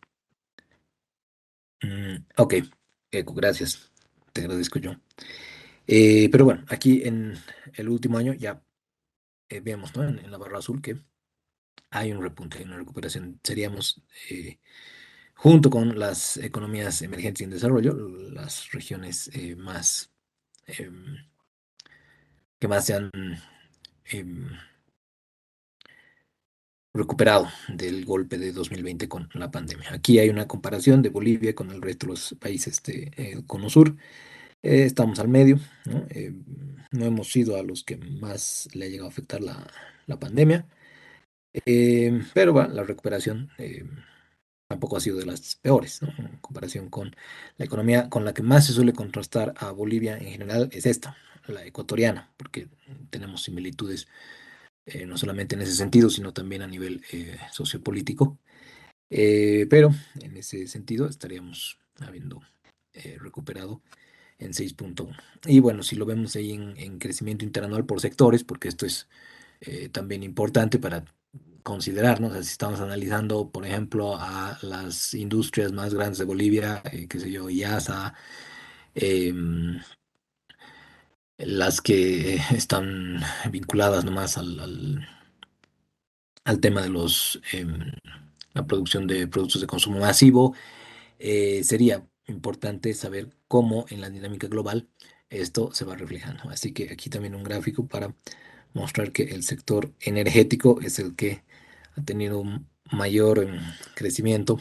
Ok, Eco, gracias. Te agradezco yo. Pero bueno, aquí en el último año ya vemos, ¿no? En la barra azul que hay un repunte, hay una recuperación. Seríamos, junto con las economías emergentes y en desarrollo, las regiones em, que más se han em, recuperado del golpe de 2020 con la pandemia. Aquí hay una comparación de Bolivia con el resto de los países del Cono Sur. Estamos al medio, ¿no? No hemos sido a los que más le ha llegado a afectar la pandemia, pero bueno, la recuperación tampoco ha sido de las peores, ¿no? En comparación con la economía con la que más se suele contrastar a Bolivia en general es esta, la ecuatoriana, porque tenemos similitudes no solamente en ese sentido, sino también a nivel sociopolítico. Pero en ese sentido estaríamos habiendo recuperado en 6,1. Y bueno, si lo vemos ahí en crecimiento interanual por sectores, porque esto es también importante para considerarnos, o sea, si estamos analizando, por ejemplo, a las industrias más grandes de Bolivia, qué sé yo, IASA, em, las que están vinculadas nomás al tema de la producción de productos de consumo masivo, sería importante saber cómo en la dinámica global esto se va reflejando. Así que aquí también un gráfico para mostrar que el sector energético es el que ha tenido un mayor crecimiento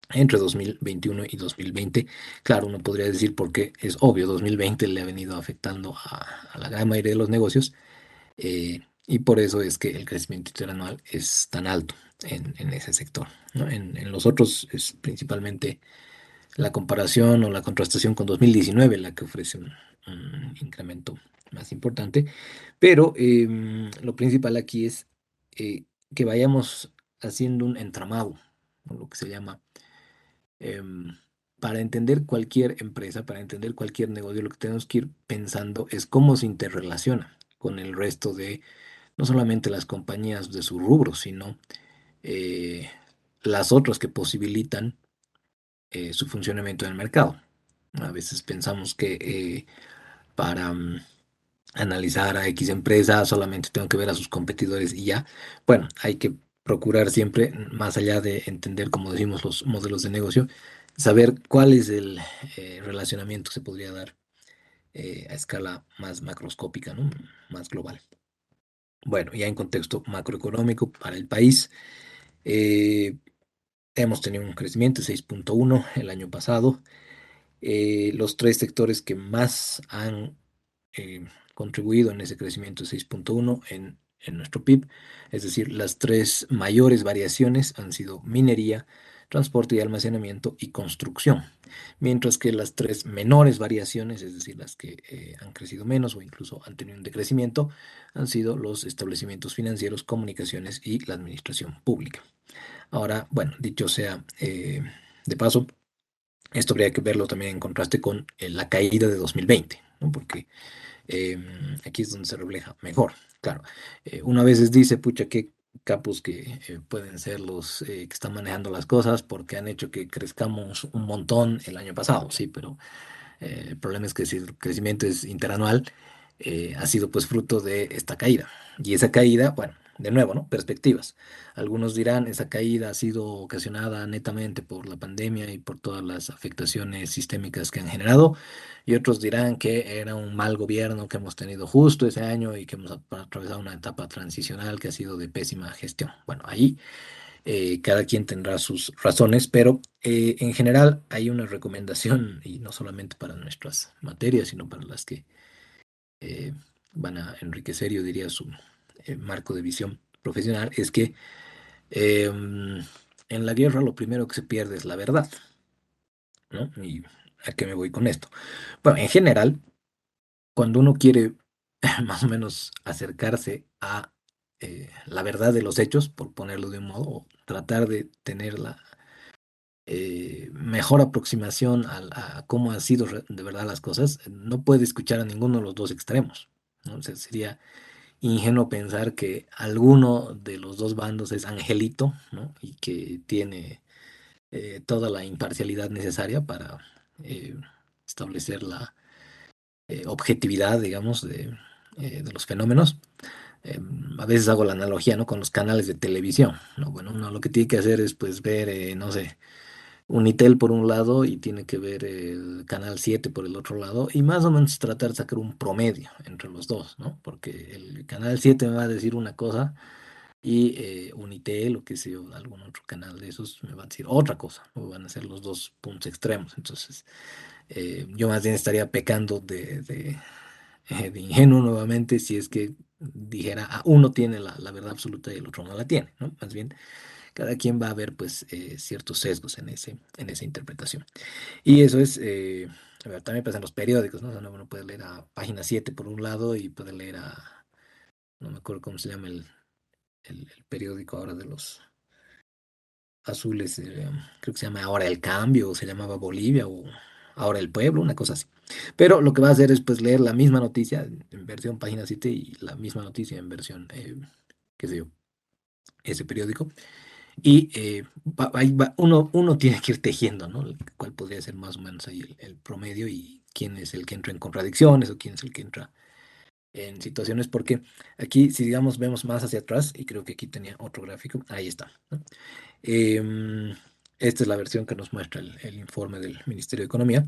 entre 2021 y 2020. Claro, uno podría decir porque es obvio, 2020 le ha venido afectando a la gran mayoría de los negocios, y por eso es que el crecimiento interanual es tan alto en ese sector, ¿no? En los otros es principalmente la comparación o la contrastación con 2019 la que ofrece un incremento más importante, pero lo principal aquí es que vayamos haciendo un entramado, o lo que se llama, em, para entender cualquier empresa, para entender cualquier negocio, lo que tenemos que ir pensando es cómo se interrelaciona con el resto de, no solamente las compañías de su rubro, sino eh, las otras que posibilitan su funcionamiento en el mercado. A veces pensamos que para analizar a X empresa solamente tengo que ver a sus competidores y ya. Bueno, hay que procurar siempre, más allá de entender, como decimos, los modelos de negocio, saber cuál es el relacionamiento que se podría dar a escala más macroscópica, ¿no? Más global. Bueno, ya en contexto macroeconómico para el país, eh, hemos tenido un crecimiento de 6,1 el año pasado. Los tres sectores que más han contribuido en ese crecimiento de 6,1 en nuestro PIB, es decir, las tres mayores variaciones han sido minería, transporte y almacenamiento y construcción, mientras que las tres menores variaciones, es decir, las que han crecido menos o incluso han tenido un decrecimiento, han sido los establecimientos financieros, comunicaciones y la administración pública. Ahora, bueno, dicho sea de paso, esto habría que verlo también en contraste con la caída de 2020, ¿no? Porque eh, aquí es donde se refleja mejor. Claro, una vez dice, pucha, qué capos que pueden ser los que están manejando las cosas porque han hecho que crezcamos un montón el año pasado, sí, pero el problema es que si el crecimiento es interanual, ha sido pues fruto de esta caída. Y esa caída, bueno, de nuevo, ¿no? Perspectivas. Algunos dirán esa caída ha sido ocasionada netamente por la pandemia y por todas las afectaciones sistémicas que han generado. Y otros dirán que era un mal gobierno que hemos tenido justo ese año y que hemos atravesado una etapa transicional que ha sido de pésima gestión. Bueno, ahí cada quien tendrá sus razones, pero en general hay una recomendación, y no solamente para nuestras materias, sino para las que eh, van a enriquecer, yo diría, su marco de visión profesional, es que en la guerra lo primero que se pierde es la verdad, ¿no? ¿Y a qué me voy con esto? Bueno, en general, cuando uno quiere más o menos acercarse a la verdad de los hechos, por ponerlo de un modo, o tratar de tener la mejor aproximación a cómo han sido de verdad las cosas, no puede escuchar a ninguno de los dos extremos, ¿no? O sea, sería ingenuo pensar que alguno de los dos bandos es angelito, ¿no? Y que tiene toda la imparcialidad necesaria para eh, establecer la objetividad, digamos, de los fenómenos. A veces hago la analogía, ¿no? Con los canales de televisión, ¿no? Bueno, uno lo que tiene que hacer es, pues, ver, no sé, Unitel por un lado y tiene que ver el Canal 7 por el otro lado y más o menos tratar de sacar un promedio entre los dos, ¿no? Porque el Canal 7 me va a decir una cosa y Unitel o qué sé yo, algún otro canal de esos me va a decir otra cosa, ¿no? Van a ser los dos puntos extremos. Entonces, yo más bien estaría pecando de ingenuo nuevamente si es que dijera, uno tiene la verdad absoluta y el otro no la tiene, ¿no? Más bien cada quien va a ver pues ciertos sesgos en esa interpretación. Y eso es, a ver, también pasa en los periódicos, ¿no? O sea, uno puede leer a Página 7 por un lado y puede leer no me acuerdo cómo se llama el periódico ahora de los azules, creo que se llama Ahora el Cambio, o se llamaba Bolivia, o Ahora el Pueblo, una cosa así. Pero lo que va a hacer es pues leer la misma noticia en versión Página 7 y la misma noticia en versión, qué sé yo, ese periódico. Y ahí uno tiene que ir tejiendo, ¿no? Cuál podría ser más o menos ahí el promedio y quién es el que entra en contradicciones o quién es el que entra en situaciones, porque aquí, si digamos, vemos más hacia atrás, y creo que aquí tenía otro gráfico, ahí está, ¿no? Em, Esta es la versión que nos muestra el informe del Ministerio de Economía.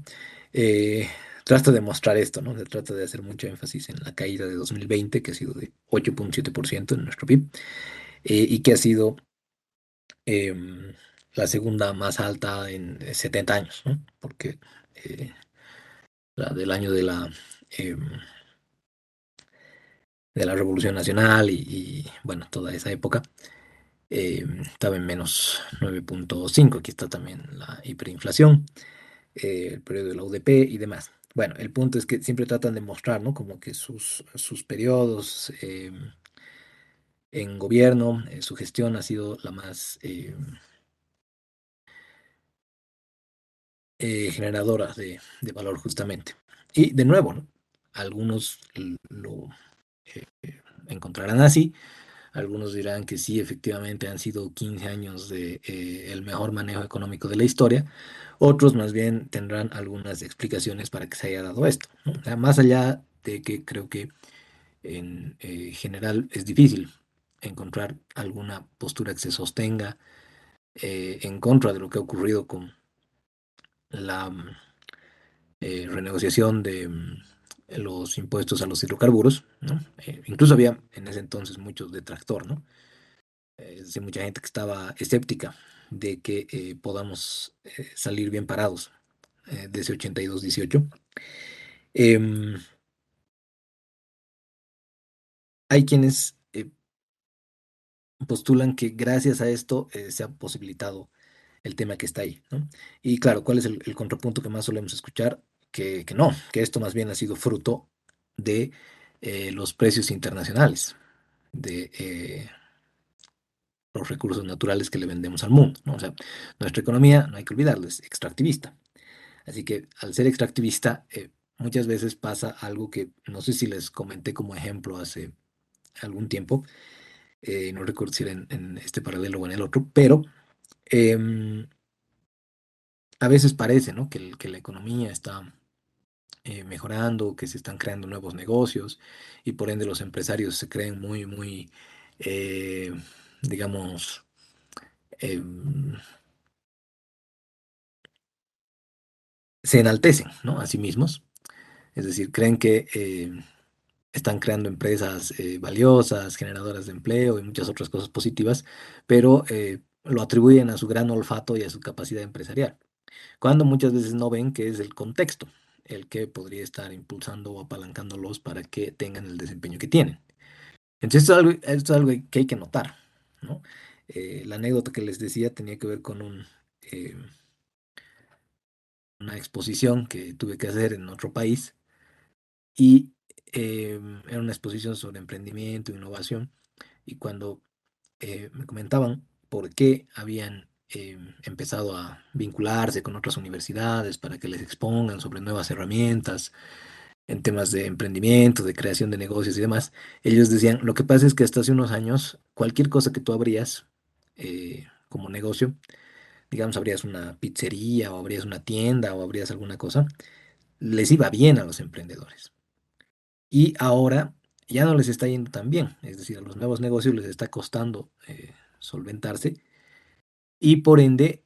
Eh, Trata de mostrar esto, ¿no? Se trata de hacer mucho énfasis en la caída de 2020, que ha sido de 8,7% en nuestro PIB, y que ha sido em, la segunda más alta en 70 años, ¿no? Porque eh, la del año em, de la Revolución Nacional bueno, toda esa época estaba en -9,5. Aquí está también la hiperinflación, el periodo de la UDP y demás. Bueno, el punto es que siempre tratan de mostrar, ¿no? Como que sus periodos en gobierno, su gestión ha sido la más generadora de valor justamente. Y de nuevo, ¿no? Algunos lo encontrarán así, algunos dirán que sí, efectivamente han sido 15 años de el mejor manejo económico de la historia, otros más bien tendrán algunas explicaciones para que se haya dado esto, ¿no? O sea, más allá de que creo que en general es difícil encontrar alguna postura que se sostenga en contra de lo que ha ocurrido con la renegociación de los impuestos a los hidrocarburos, ¿no? Incluso había en ese entonces mucho detractor, ¿no? Es decir, mucha gente que estaba escéptica de que podamos salir bien parados DC 8218. Em, Hay quienes postulan que gracias a esto se ha posibilitado el tema que está ahí, ¿no? Y claro, ¿cuál es el contrapunto que más solemos escuchar? Que no, que esto más bien ha sido fruto de los precios internacionales, de los recursos naturales que le vendemos al mundo, ¿no? O sea, nuestra economía, no hay que olvidarlo, es extractivista. Así que al ser extractivista, muchas veces pasa algo que no sé si les comenté como ejemplo hace algún tiempo, no recuerdo si era en este paralelo o en el otro, pero em, a veces parece, ¿no? Que la economía está mejorando, que se están creando nuevos negocios y por ende los empresarios se creen muy, eh, digamos, em, se enaltecen, ¿no? A sí mismos. Es decir, creen que están creando empresas valiosas, generadoras de empleo y muchas otras cosas positivas, pero lo atribuyen a su gran olfato y a su capacidad empresarial, cuando muchas veces no ven que es el contexto el que podría estar impulsando o apalancándolos para que tengan el desempeño que tienen. Entonces, esto es algo que hay que notar, ¿no? La anécdota que les decía tenía que ver con una exposición que tuve que hacer en otro país y era una exposición sobre emprendimiento, innovación, y cuando me comentaban por qué habían empezado a vincularse con otras universidades para que les expongan sobre nuevas herramientas en temas de emprendimiento, de creación de negocios y demás, ellos decían, lo que pasa es que hasta hace unos años, cualquier cosa que tú abrías como negocio, digamos, abrías una pizzería o abrías una tienda o abrías alguna cosa, les iba bien a los emprendedores. Y ahora ya no les está yendo tan bien, es decir, a los nuevos negocios les está costando solventarse y por ende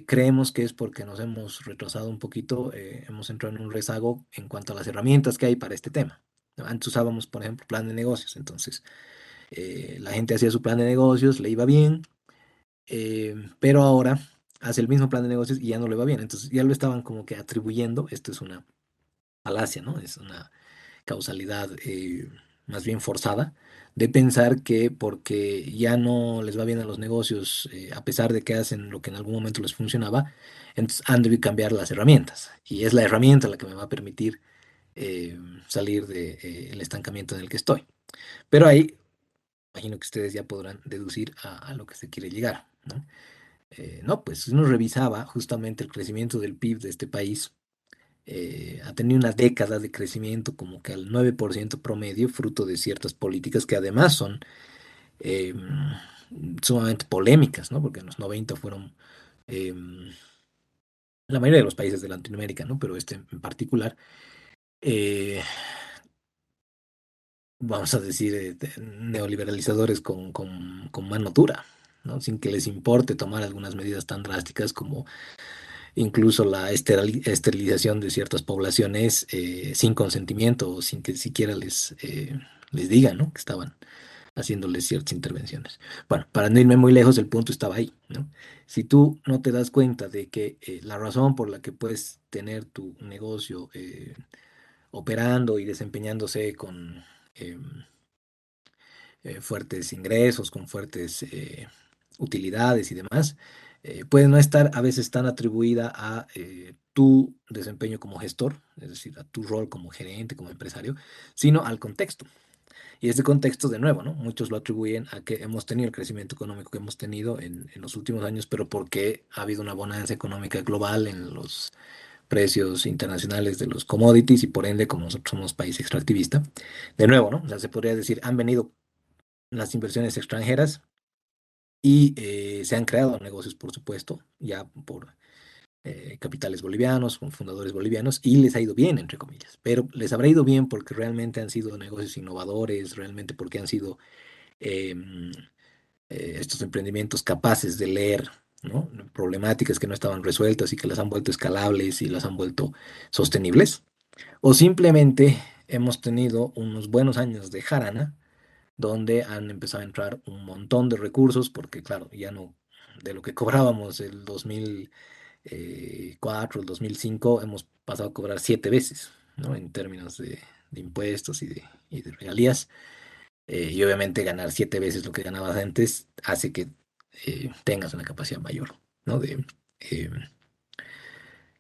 creemos que es porque nos hemos retrasado un poquito, hemos entrado en un rezago en cuanto a las herramientas que hay para este tema, ¿no? Antes usábamos, por ejemplo, plan de negocios, entonces la gente hacía su plan de negocios, le iba bien, pero ahora hace el mismo plan de negocios y ya no le va bien, entonces ya lo estaban como que atribuyendo, esto es una falacia, ¿no? Es una causalidad más bien forzada de pensar que porque ya no les va bien a los negocios, a pesar de que hacen lo que en algún momento les funcionaba, entonces han de cambiar las herramientas. Y es la herramienta la que me va a permitir salir del estancamiento en el que estoy. Pero ahí, imagino que ustedes ya podrán deducir a lo que se quiere llegar, ¿no? No, pues uno revisaba justamente el crecimiento del PIB de este país ha tenido una década de crecimiento como que al 9% promedio, fruto de ciertas políticas que además son eh, sumamente polémicas, ¿no? Porque en los 90 fueron eh, la mayoría de los países de Latinoamérica, ¿no? Pero este en particular, eh, vamos a decir, neoliberalizadores con mano dura, ¿no? Sin que les importe tomar algunas medidas tan drásticas como incluso la esterilización de ciertas poblaciones sin consentimiento o sin que siquiera les digan, ¿no? Que estaban haciéndoles ciertas intervenciones. Bueno, para no irme muy lejos, el punto estaba ahí, ¿no? Si tú no te das cuenta de que la razón por la que puedes tener tu negocio operando y desempeñándose con fuertes ingresos, con fuertes utilidades y demás, puede no estar a veces tan atribuida a tu desempeño como gestor, es decir, a tu rol como gerente, como empresario, sino al contexto. Y este contexto, de nuevo, ¿no? Muchos lo atribuyen a que hemos tenido el crecimiento económico que hemos tenido en los últimos años, pero porque ha habido una bonanza económica global en los precios internacionales de los commodities y por ende, como nosotros somos país extractivista, de nuevo, ¿no? O sea, se podría decir, han venido las inversiones extranjeras y se han creado negocios, por supuesto, ya por capitales bolivianos, con fundadores bolivianos, y les ha ido bien, entre comillas. Pero les habrá ido bien porque realmente han sido negocios innovadores, realmente porque han sido eh, estos emprendimientos capaces de leer, ¿no? Problemáticas que no estaban resueltas y que las han vuelto escalables y las han vuelto sostenibles. O simplemente hemos tenido unos buenos años de jarana donde han empezado a entrar un montón de recursos, porque claro, ya no, de lo que cobrábamos el 2000 2004, el 2005, hemos pasado a cobrar 7 veces, ¿no? En términos de impuestos y de regalías. Y obviamente ganar 7 veces lo que ganabas antes hace que tengas una capacidad mayor, ¿no? De eh,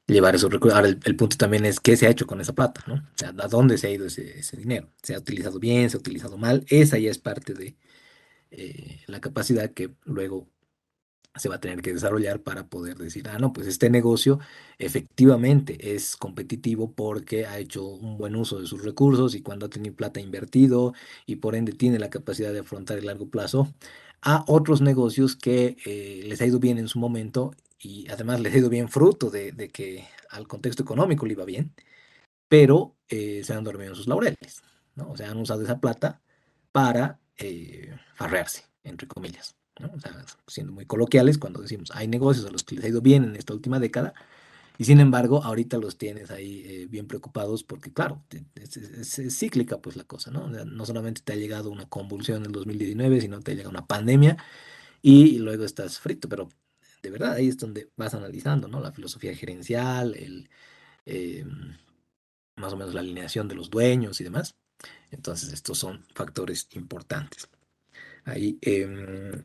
llevar esos recursos. Ahora, el punto también es qué se ha hecho con esa plata, ¿no? O sea, ¿a dónde se ha ido ese dinero? ¿Se ha utilizado bien? ¿Se ha utilizado mal? Esa ya es parte de la capacidad que luego se va a tener que desarrollar para poder decir, no, pues este negocio efectivamente es competitivo porque ha hecho un buen uso de sus recursos y cuando ha tenido plata invertido y por ende tiene la capacidad de afrontar el largo plazo, a otros negocios que les ha ido bien en su momento y además les ha ido bien fruto de que al contexto económico le iba bien, pero se han dormido en sus laureles, ¿no? O sea, han usado esa plata para farrearse, entre comillas, ¿no? O sea, siendo muy coloquiales cuando decimos, hay negocios a los que les ha ido bien en esta última década, y sin embargo, ahorita los tienes ahí bien preocupados porque, claro, es cíclica pues la cosa, ¿no? O sea, no solamente te ha llegado una convulsión en el 2019, sino te llega una pandemia y luego estás frito, pero de verdad ahí es donde vas analizando, ¿no? La filosofía gerencial, em, más o menos la alineación de los dueños y demás. Entonces, estos son factores importantes. Ahí,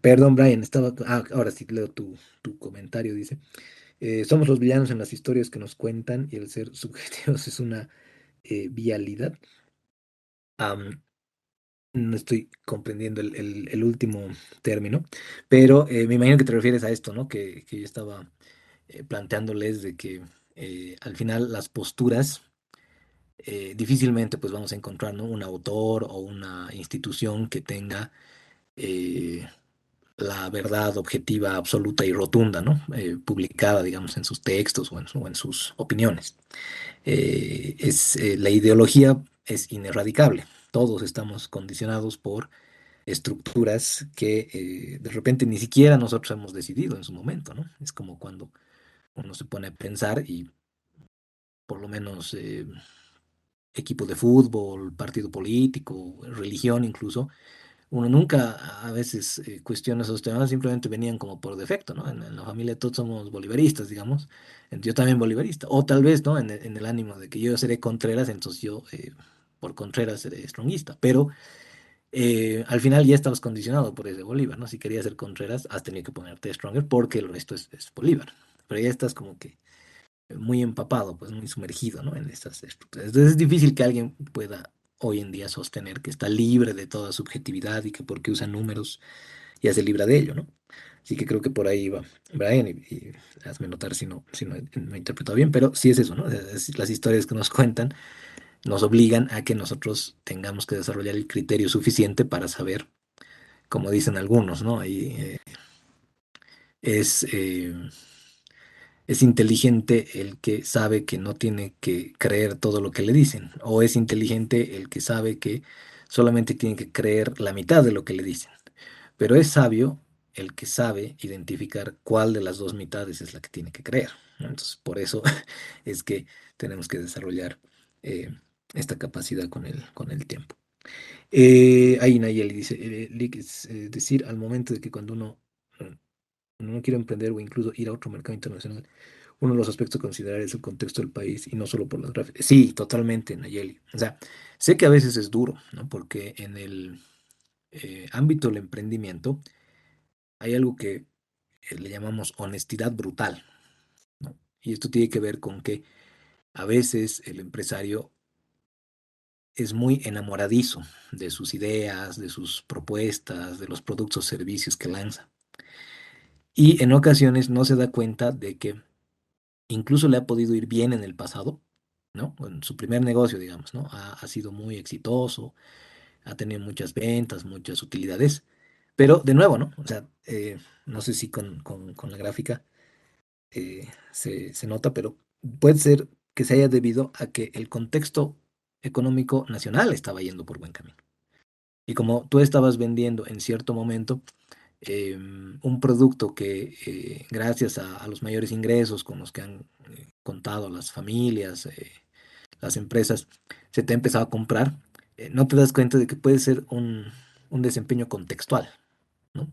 perdón, Brian, ahora sí leo tu comentario, dice, somos los villanos en las historias que nos cuentan y el ser subjetivos es una vialidad. Am, no estoy comprendiendo el último término, pero me imagino que te refieres a esto, ¿no? Que yo estaba planteándoles de que al final las posturas difícilmente pues vamos a encontrar, ¿no? Un autor o una institución que tenga eh, la verdad objetiva, absoluta y rotunda, ¿no? Publicada, digamos, en sus textos o en sus opiniones. La ideología es ineradicable. Todos estamos condicionados por estructuras que de repente ni siquiera nosotros hemos decidido en su momento, ¿no? Es como cuando uno se pone a pensar y por lo menos equipo de fútbol, partido político, religión incluso, uno nunca a veces cuestiona esos temas, simplemente venían como por defecto, ¿no? En la familia todos somos bolivaristas, digamos, yo también bolivarista, o tal vez, ¿no? En el ánimo de que yo seré Contreras, entonces yo por Contreras seré stronguista, pero al final ya estabas condicionado por ese Bolívar, ¿no? Si querías ser Contreras, has tenido que ponerte Stronger porque el resto es Bolívar, pero ya estás como que muy empapado, pues muy sumergido, ¿no? En estas estructuras. Entonces es difícil que alguien pueda hoy en día sostener que está libre de toda subjetividad y que porque usa números ya se libra de ello, ¿no? Así que creo que por ahí va Brian y hazme notar si no he interpretado bien, pero sí es eso, ¿no? Las historias que nos cuentan nos obligan a que nosotros tengamos que desarrollar el criterio suficiente para saber, como dicen algunos, ¿no? Ahí es... es inteligente el que sabe que no tiene que creer todo lo que le dicen, o es inteligente el que sabe que solamente tiene que creer la mitad de lo que le dicen, pero es sabio el que sabe identificar cuál de las dos mitades es la que tiene que creer, ¿no? Entonces, por eso es que tenemos que desarrollar eh, esta capacidad con el tiempo. Ahí Nayeli dice, Lick, es decir, al momento de que cuando uno quiere emprender o incluso ir a otro mercado internacional, uno de los aspectos a considerar es el contexto del país y no solo por las gráficas. Sí, totalmente, Nayeli. O sea, sé que a veces es duro, ¿no? Porque en el ámbito del emprendimiento hay algo que le llamamos honestidad brutal, ¿no? Y esto tiene que ver con que a veces el empresario es muy enamoradizo de sus ideas, de sus propuestas, de los productos o servicios que lanza. Y en ocasiones no se da cuenta de que incluso le ha podido ir bien en el pasado, ¿no? En su primer negocio, digamos, ¿no? Ha sido muy exitoso, ha tenido muchas ventas, muchas utilidades, pero de nuevo, ¿no? O sea, no sé si con la gráfica se nota, pero puede ser que se haya debido a que el contexto económico nacional estaba yendo por buen camino. Y como tú estabas vendiendo en cierto momento un producto que gracias a los mayores ingresos con los que han contado las familias, las empresas, se te ha empezado a comprar, no te das cuenta de que puede ser un desempeño contextual, ¿no?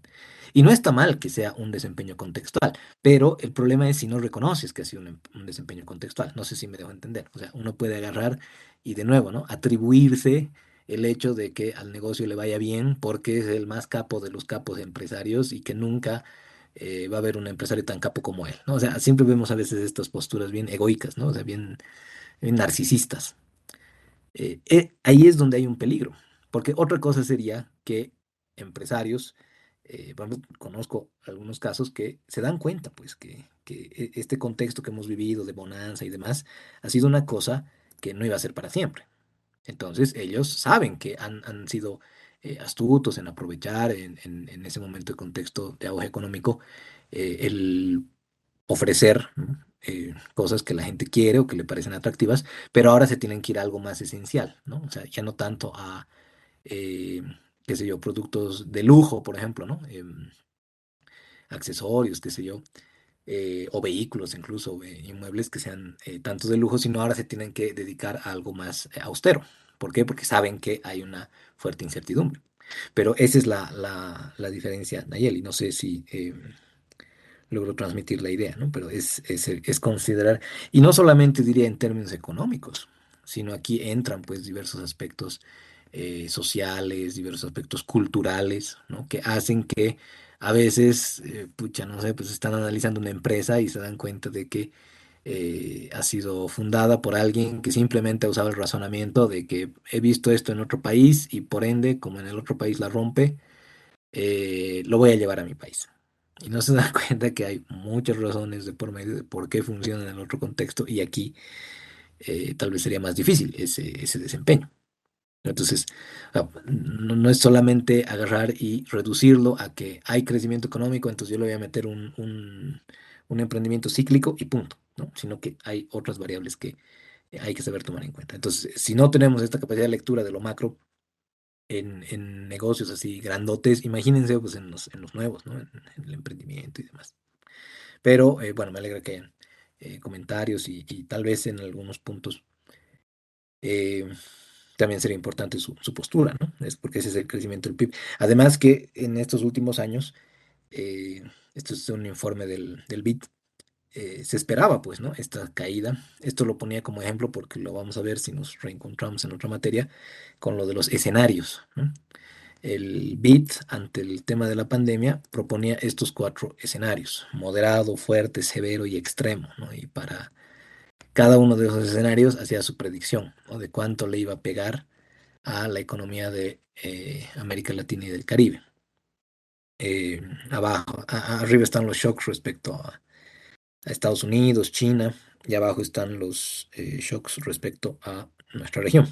Y no está mal que sea un desempeño contextual, pero el problema es si no reconoces que ha sido un desempeño contextual. No sé si me dejo entender. O sea, uno puede agarrar y de nuevo, ¿no? Atribuirse el hecho de que al negocio le vaya bien porque es el más capo de los capos empresarios y que nunca va a haber un empresario tan capo como él, ¿no? O sea, siempre vemos a veces estas posturas bien egoicas, ¿no? O sea, bien narcisistas. Ahí es donde hay un peligro, porque otra cosa sería que empresarios, bueno, conozco algunos casos que se dan cuenta, pues, que este contexto que hemos vivido de bonanza y demás ha sido una cosa que no iba a ser para siempre. Entonces, ellos saben que han sido astutos en aprovechar en ese momento de contexto de auge económico el ofrecer, ¿no? Cosas que la gente quiere o que le parecen atractivas, pero ahora se tienen que ir a algo más esencial, ¿no? O sea, ya no tanto a, eh, qué sé yo, productos de lujo, por ejemplo, ¿no? Accesorios, qué sé yo, o vehículos incluso, inmuebles que sean tanto de lujo, sino ahora se tienen que dedicar a algo más austero. ¿Por qué? Porque saben que hay una fuerte incertidumbre. Pero esa es la diferencia, Nayeli. No sé si logro transmitir la idea, ¿no? Pero es considerar, y no solamente diría en términos económicos, sino aquí entran pues diversos aspectos sociales, diversos aspectos culturales, ¿no? Que hacen que a veces, pucha, no sé, pues están analizando una empresa y se dan cuenta de que ha sido fundada por alguien que simplemente ha usado el razonamiento de que he visto esto en otro país y por ende, como en el otro país la rompe, lo voy a llevar a mi país. Y no se dan cuenta que hay muchas razones de por medio de por qué funciona en el otro contexto y aquí tal vez sería más difícil ese desempeño. Entonces, no es solamente agarrar y reducirlo a que hay crecimiento económico, entonces yo le voy a meter un emprendimiento cíclico y punto, ¿no? Sino que hay otras variables que hay que saber tomar en cuenta. Entonces, si no tenemos esta capacidad de lectura de lo macro, en negocios así grandotes, imagínense pues en los nuevos, ¿no? En el emprendimiento y demás. Pero bueno, me alegra que hayan comentarios y tal vez en algunos puntos eh, también sería importante su postura, ¿no? Es porque ese es el crecimiento del PIB. Además que en estos últimos años, eh, esto es un informe del BID, se esperaba pues, ¿no? Esta caída. Esto lo ponía como ejemplo porque lo vamos a ver si nos reencontramos en otra materia con lo de los escenarios, ¿no? El BID, ante el tema de la pandemia, proponía estos cuatro escenarios: moderado, fuerte, severo y extremo, ¿no? Y para cada uno de esos escenarios hacía su predicción, ¿no? De cuánto le iba a pegar a la economía de América Latina y del Caribe. Eh, Arriba están los shocks respecto a Estados Unidos, China, y abajo están los shocks respecto a nuestra región.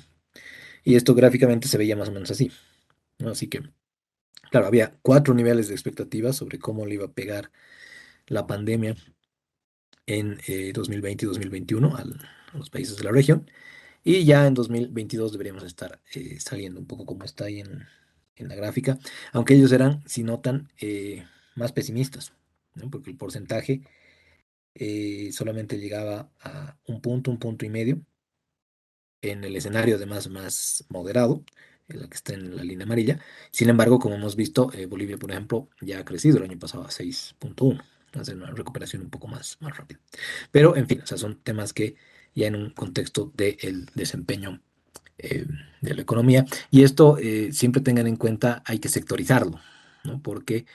Y esto gráficamente se veía más o menos así, ¿no? Así que claro, había cuatro niveles de expectativas sobre cómo le iba a pegar la pandemia en 2020 y 2021 a los países de la región. Y ya en 2022 deberíamos estar saliendo un poco como está ahí en la gráfica, aunque ellos eran, si notan, más pesimistas, ¿no? Porque el porcentaje solamente llegaba a un punto y medio en el escenario además más moderado, en la que está en la línea amarilla. Sin embargo, como hemos visto, Bolivia, por ejemplo, ya ha crecido el año pasado a 6,1, hace una recuperación un poco más rápida. Pero, en fin, o sea, son temas que ya en un contexto del desempeño de la economía. Y esto siempre tengan en cuenta, hay que sectorizarlo, ¿no? Porque,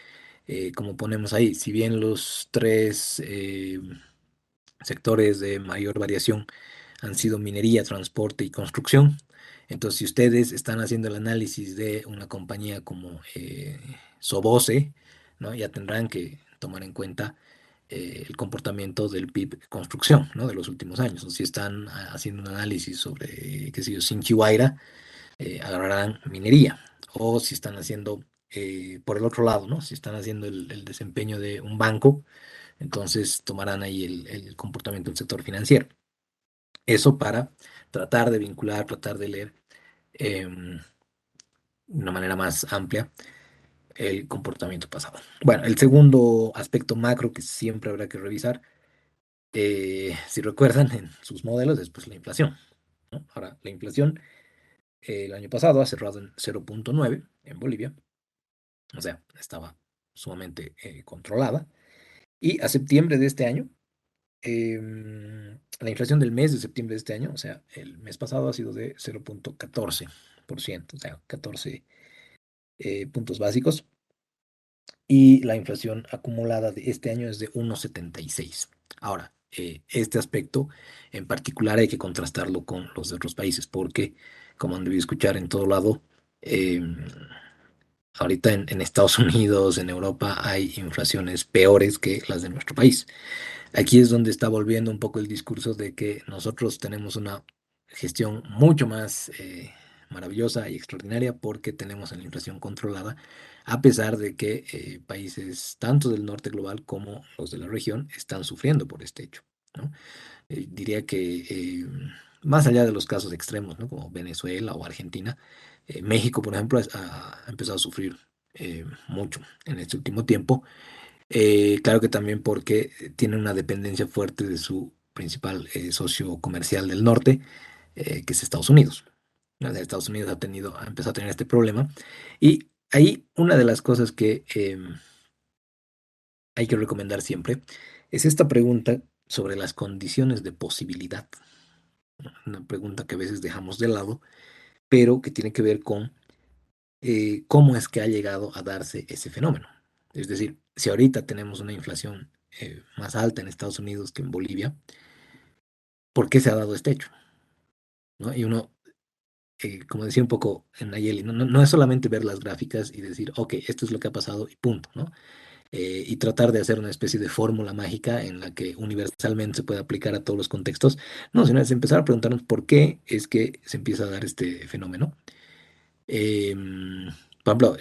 como ponemos ahí, si bien los tres sectores de mayor variación han sido minería, transporte y construcción. Entonces, si ustedes están haciendo el análisis de una compañía como Soboce, ¿no? Ya tendrán que tomar en cuenta el comportamiento del PIB construcción, ¿no? De los últimos años. O si están haciendo un análisis sobre, qué sé yo, Chinchihuayra, agarrarán minería. O si están haciendo, por el otro lado, ¿no? Si están haciendo el desempeño de un banco, entonces tomarán ahí el comportamiento del sector financiero. Eso para tratar de vincular, tratar de leer de una manera más amplia el comportamiento pasado. Bueno, el segundo aspecto macro que siempre habrá que revisar, si recuerdan en sus modelos, es pues la inflación, ¿no? Ahora, la inflación el año pasado ha cerrado en 0,9 en Bolivia, o sea, estaba sumamente controlada. Y a septiembre de este año, la inflación del mes de septiembre de este año, o sea, el mes pasado ha sido de 0,14%, o sea, 14 puntos básicos. Y la inflación acumulada de este año es de 1,76. Ahora, este aspecto en particular hay que contrastarlo con los de otros países, porque, como han debido escuchar en todo lado, em, ahorita en Estados Unidos, en Europa, hay inflaciones peores que las de nuestro país. Aquí es donde está volviendo un poco el discurso de que nosotros tenemos una gestión mucho más maravillosa y extraordinaria porque tenemos la inflación controlada, a pesar de que países tanto del norte global como los de la región están sufriendo por este hecho, ¿no? Diría que más allá de los casos extremos, ¿no? Como Venezuela o Argentina, México, por ejemplo, ha empezado a sufrir mucho en este último tiempo. Claro que también porque tiene una dependencia fuerte de su principal socio comercial del norte, que es Estados Unidos. ¿No? O sea, Estados Unidos ha empezado a tener este problema. Y ahí una de las cosas que hay que recomendar siempre es esta pregunta sobre las condiciones de posibilidad. Una pregunta que a veces dejamos de lado, pero que tiene que ver con cómo es que ha llegado a darse ese fenómeno. Es decir, si ahorita tenemos una inflación más alta en Estados Unidos que en Bolivia, ¿por qué se ha dado este hecho? ¿No? Y uno, como decía un poco en Nayeli, no es solamente ver las gráficas y decir, ok, esto es lo que ha pasado y punto, ¿no? Y tratar de hacer una especie de fórmula mágica en la que universalmente se puede aplicar a todos los contextos, no, sino es empezar a preguntarnos por qué es que se empieza a dar este fenómeno. Por ejemplo,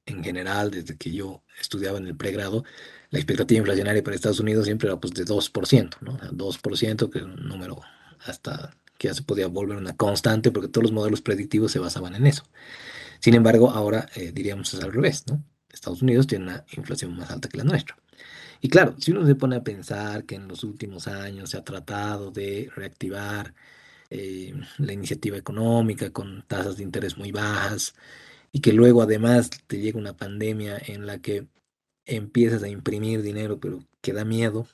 en general, desde que yo estudiaba en el pregrado, la expectativa inflacionaria para Estados Unidos siempre era pues de 2%, ¿no? O sea, 2%, que es un número hasta que ya se podía volver una constante porque todos los modelos predictivos se basaban en eso. Sin embargo, ahora diríamos es al revés, ¿no? Estados Unidos tiene una inflación más alta que la nuestra. Y claro, si uno se pone a pensar que en los últimos años se ha tratado de reactivar la iniciativa económica con tasas de interés muy bajas, y que luego además te llega una pandemia en la que empiezas a imprimir dinero, pero que da miedo,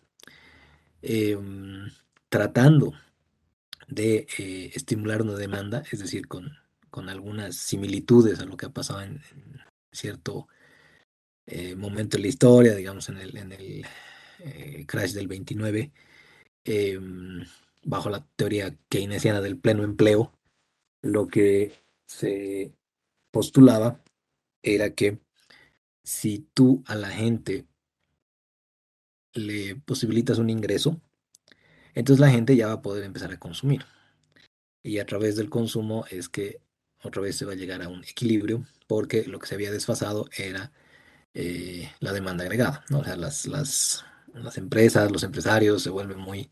em, tratando de estimular una demanda, es decir, con algunas similitudes a lo que ha pasado en cierto momento de la historia, digamos en el crash del 29, em, bajo la teoría keynesiana del pleno empleo, lo que se postulaba era que si tú a la gente le posibilitas un ingreso, entonces la gente ya va a poder empezar a consumir. Y a través del consumo es que otra vez se va a llegar a un equilibrio, porque lo que se había desfasado era la demanda agregada, ¿no? O sea, las empresas, los empresarios se vuelven muy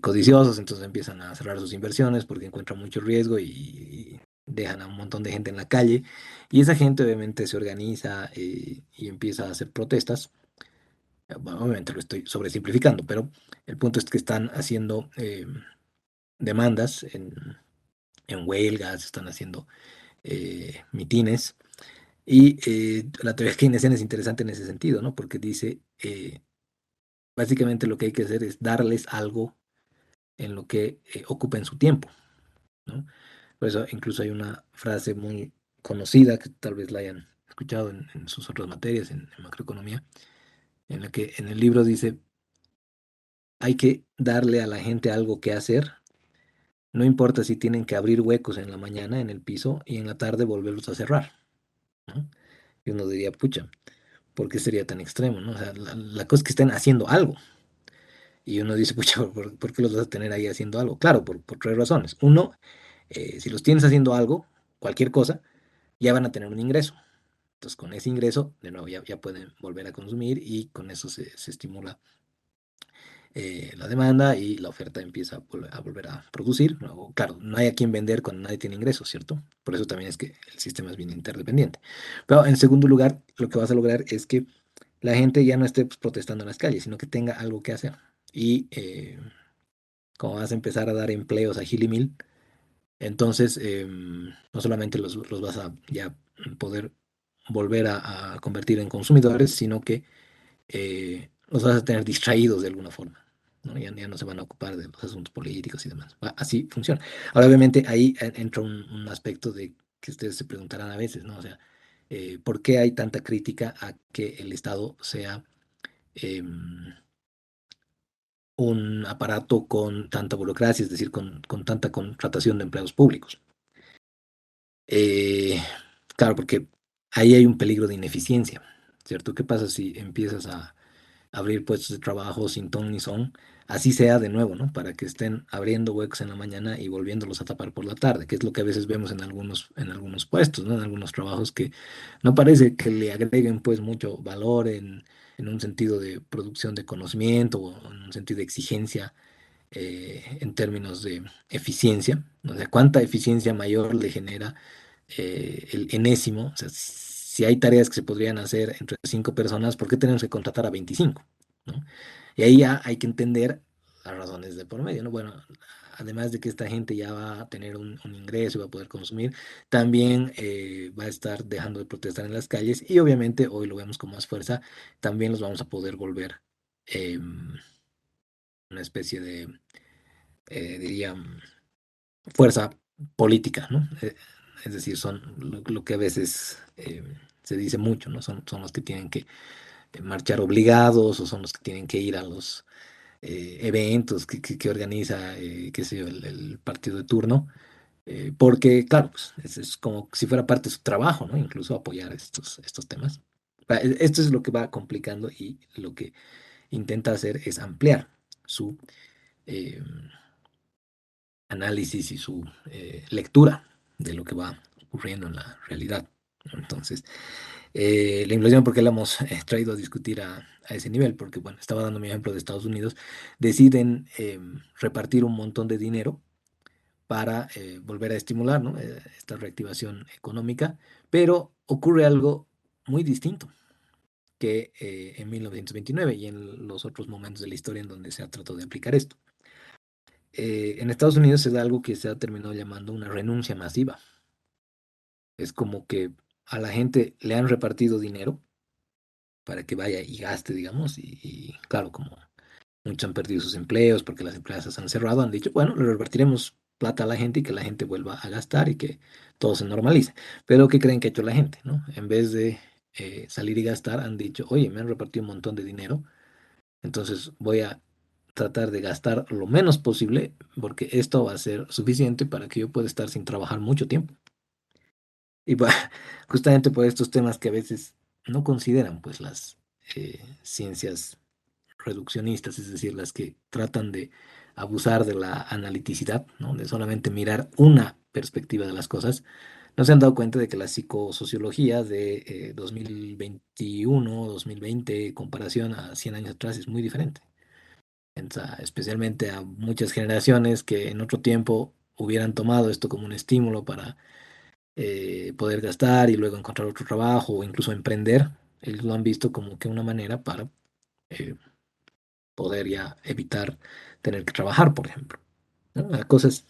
codiciosos, entonces empiezan a cerrar sus inversiones porque encuentran mucho riesgo y dejan a un montón de gente en la calle. Y esa gente obviamente se organiza y empieza a hacer protestas. Bueno, obviamente lo estoy sobresimplificando, pero el punto es que están haciendo demandas en huelgas, están haciendo mitines. Y la teoría keynesiana es interesante en ese sentido, ¿no? Porque dice, básicamente lo que hay que hacer es darles algo en lo que ocupen su tiempo, ¿no? Por eso incluso hay una frase muy conocida, que tal vez la hayan escuchado en sus otras materias, en macroeconomía, en la que en el libro dice, hay que darle a la gente algo que hacer. No importa si tienen que abrir huecos en la mañana en el piso y en la tarde volverlos a cerrar, ¿no? Y uno diría, pucha, ¿por qué sería tan extremo, no? O sea, la cosa es que estén haciendo algo. Y uno dice, pucha, ¿por qué los vas a tener ahí haciendo algo? Claro, por tres razones. Uno, si los tienes haciendo algo, cualquier cosa, ya van a tener un ingreso. Entonces, con ese ingreso, de nuevo, ya pueden volver a consumir y con eso se estimula la demanda y la oferta empieza a volver a producir. ¿No? Claro, no hay a quien vender cuando nadie tiene ingresos, ¿cierto? Por eso también es que el sistema es bien interdependiente. Pero en segundo lugar, lo que vas a lograr es que la gente ya no esté pues, protestando en las calles, sino que tenga algo que hacer. Y como vas a empezar a dar empleos a Gil y Mil, entonces no solamente los vas a ya poder volver a convertir en consumidores, sino que los vas a tener distraídos de alguna forma, ¿no? Ya no se van a ocupar de los asuntos políticos y demás. Así funciona. Ahora, obviamente, ahí entra un aspecto de que ustedes se preguntarán a veces, ¿no? O sea, ¿por qué hay tanta crítica a que el Estado sea un aparato con tanta burocracia, es decir, con tanta contratación de empleados públicos? Eh, claro, porque ahí hay un peligro de ineficiencia, ¿cierto? ¿Qué pasa si empiezas a abrir puestos de trabajo sin ton ni son? Así sea de nuevo, ¿no? Para que estén abriendo huecos en la mañana y volviéndolos a tapar por la tarde, que es lo que a veces vemos en algunos puestos, ¿no? En algunos trabajos que no parece que le agreguen pues mucho valor en un sentido de producción de conocimiento o en un sentido de exigencia en términos de eficiencia. O sea, ¿cuánta eficiencia mayor le genera el enésimo? O sea, si hay tareas que se podrían hacer entre 5 personas, ¿por qué tenemos que contratar a 25? ¿No? Y ahí ya hay que entender las razones de por medio, ¿no? Bueno, además de que esta gente ya va a tener un ingreso y va a poder consumir, también va a estar dejando de protestar en las calles y obviamente hoy lo vemos con más fuerza, también los vamos a poder volver una especie de, diría, fuerza política, ¿no? Es decir, son lo que a veces se dice mucho, ¿no? Son los que tienen que marchar obligados o son los que tienen que ir a los eventos que organiza, qué sé yo, el partido de turno, porque, claro, pues, es como si fuera parte de su trabajo, ¿no? Incluso apoyar estos temas. Esto es lo que va complicando y lo que intenta hacer es ampliar su eh, análisis y su lectura de lo que va ocurriendo en la realidad, ¿no? Entonces, la inflación, ¿por qué la hemos traído a discutir a ese nivel? Porque, bueno, estaba dando mi ejemplo de Estados Unidos, deciden repartir un montón de dinero para volver a estimular, ¿no? Esta reactivación económica, pero ocurre algo muy distinto que en 1929 y en los otros momentos de la historia en donde se ha tratado de aplicar esto. En Estados Unidos se da algo que se ha terminado llamando una renuncia masiva. Es como que a la gente le han repartido dinero para que vaya y gaste, digamos, y claro, como muchos han perdido sus empleos porque las empresas han cerrado, han dicho, bueno, le repartiremos plata a la gente y que la gente vuelva a gastar y que todo se normalice. Pero ¿qué creen que ha hecho la gente, no? En vez de salir y gastar, han dicho, oye, me han repartido un montón de dinero, entonces voy a tratar de gastar lo menos posible porque esto va a ser suficiente para que yo pueda estar sin trabajar mucho tiempo. Y justamente por estos temas que a veces no consideran pues las ciencias reduccionistas, es decir, las que tratan de abusar de la analiticidad, ¿no? De solamente mirar una perspectiva de las cosas, no se han dado cuenta de que la psicosociología de 2021, 2020, comparación a 100 años atrás, es muy diferente. Especialmente a muchas generaciones que en otro tiempo hubieran tomado esto como un estímulo para poder gastar y luego encontrar otro trabajo o incluso emprender, ellos lo han visto como que una manera para eh, poder ya evitar tener que trabajar, por ejemplo, ¿no? Cosas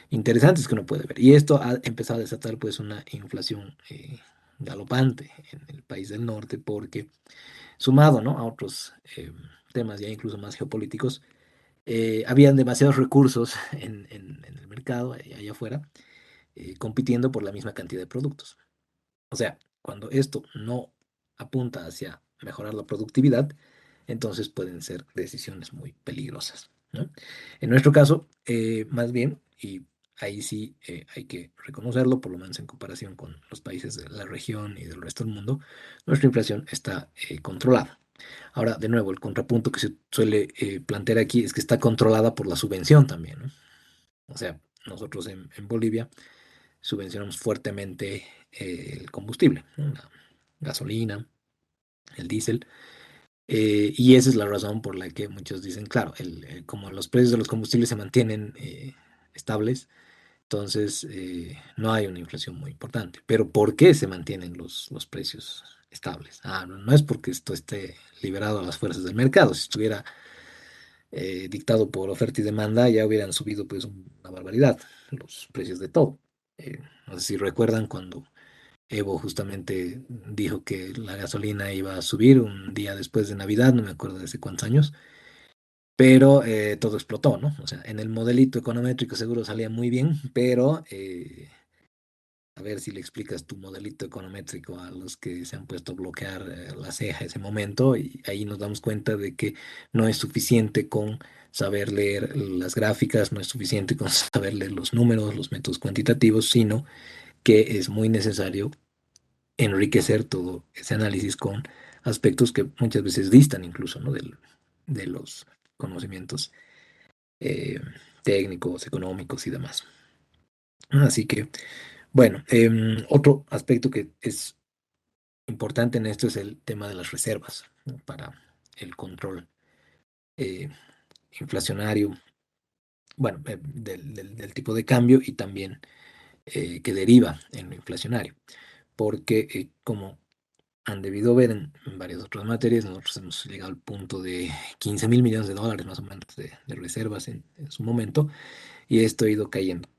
interesantes que uno puede ver. Y esto ha empezado a desatar pues una inflación galopante en el país del norte porque sumado, ¿no? A otros temas ya incluso más geopolíticos, habían demasiados recursos en el mercado, allá afuera, compitiendo por la misma cantidad de productos. O sea, cuando esto no apunta hacia mejorar la productividad, entonces pueden ser decisiones muy peligrosas, ¿no? En nuestro caso, más bien, y ahí sí hay que reconocerlo, por lo menos en comparación con los países de la región y del resto del mundo, nuestra inflación está controlada. Ahora, de nuevo, el contrapunto que se suele plantear aquí es que está controlada por la subvención también, ¿no? O sea, nosotros en Bolivia subvencionamos fuertemente el combustible, ¿no? La gasolina, el diésel, y esa es la razón por la que muchos dicen, claro, como los precios de los combustibles se mantienen estables, entonces no hay una inflación muy importante. Pero ¿por qué se mantienen los precios estables? No es porque esto esté liberado a las fuerzas del mercado. Si estuviera dictado por oferta y demanda, ya hubieran subido pues una barbaridad los precios de todo. No sé si recuerdan cuando Evo justamente dijo que la gasolina iba a subir un día después de Navidad, no me acuerdo de hace cuántos años, pero todo explotó, ¿no? O sea, en el modelito econométrico seguro salía muy bien, pero a ver si le explicas tu modelito econométrico a los que se han puesto a bloquear la ceja ese momento, y ahí nos damos cuenta de que no es suficiente con saber leer las gráficas, no es suficiente con saber leer los números, los métodos cuantitativos, sino que es muy necesario enriquecer todo ese análisis con aspectos que muchas veces distan incluso, ¿no? De los conocimientos eh, técnicos, económicos y demás. Así que, bueno, otro aspecto que es importante en esto es el tema de las reservas, ¿no? Para el control eh, inflacionario, bueno, del tipo de cambio y también que deriva en lo inflacionario, porque como han debido ver en varias otras materias, nosotros hemos llegado al punto de 15.000 millones de dólares más o menos de reservas en su momento, y esto ha ido cayendo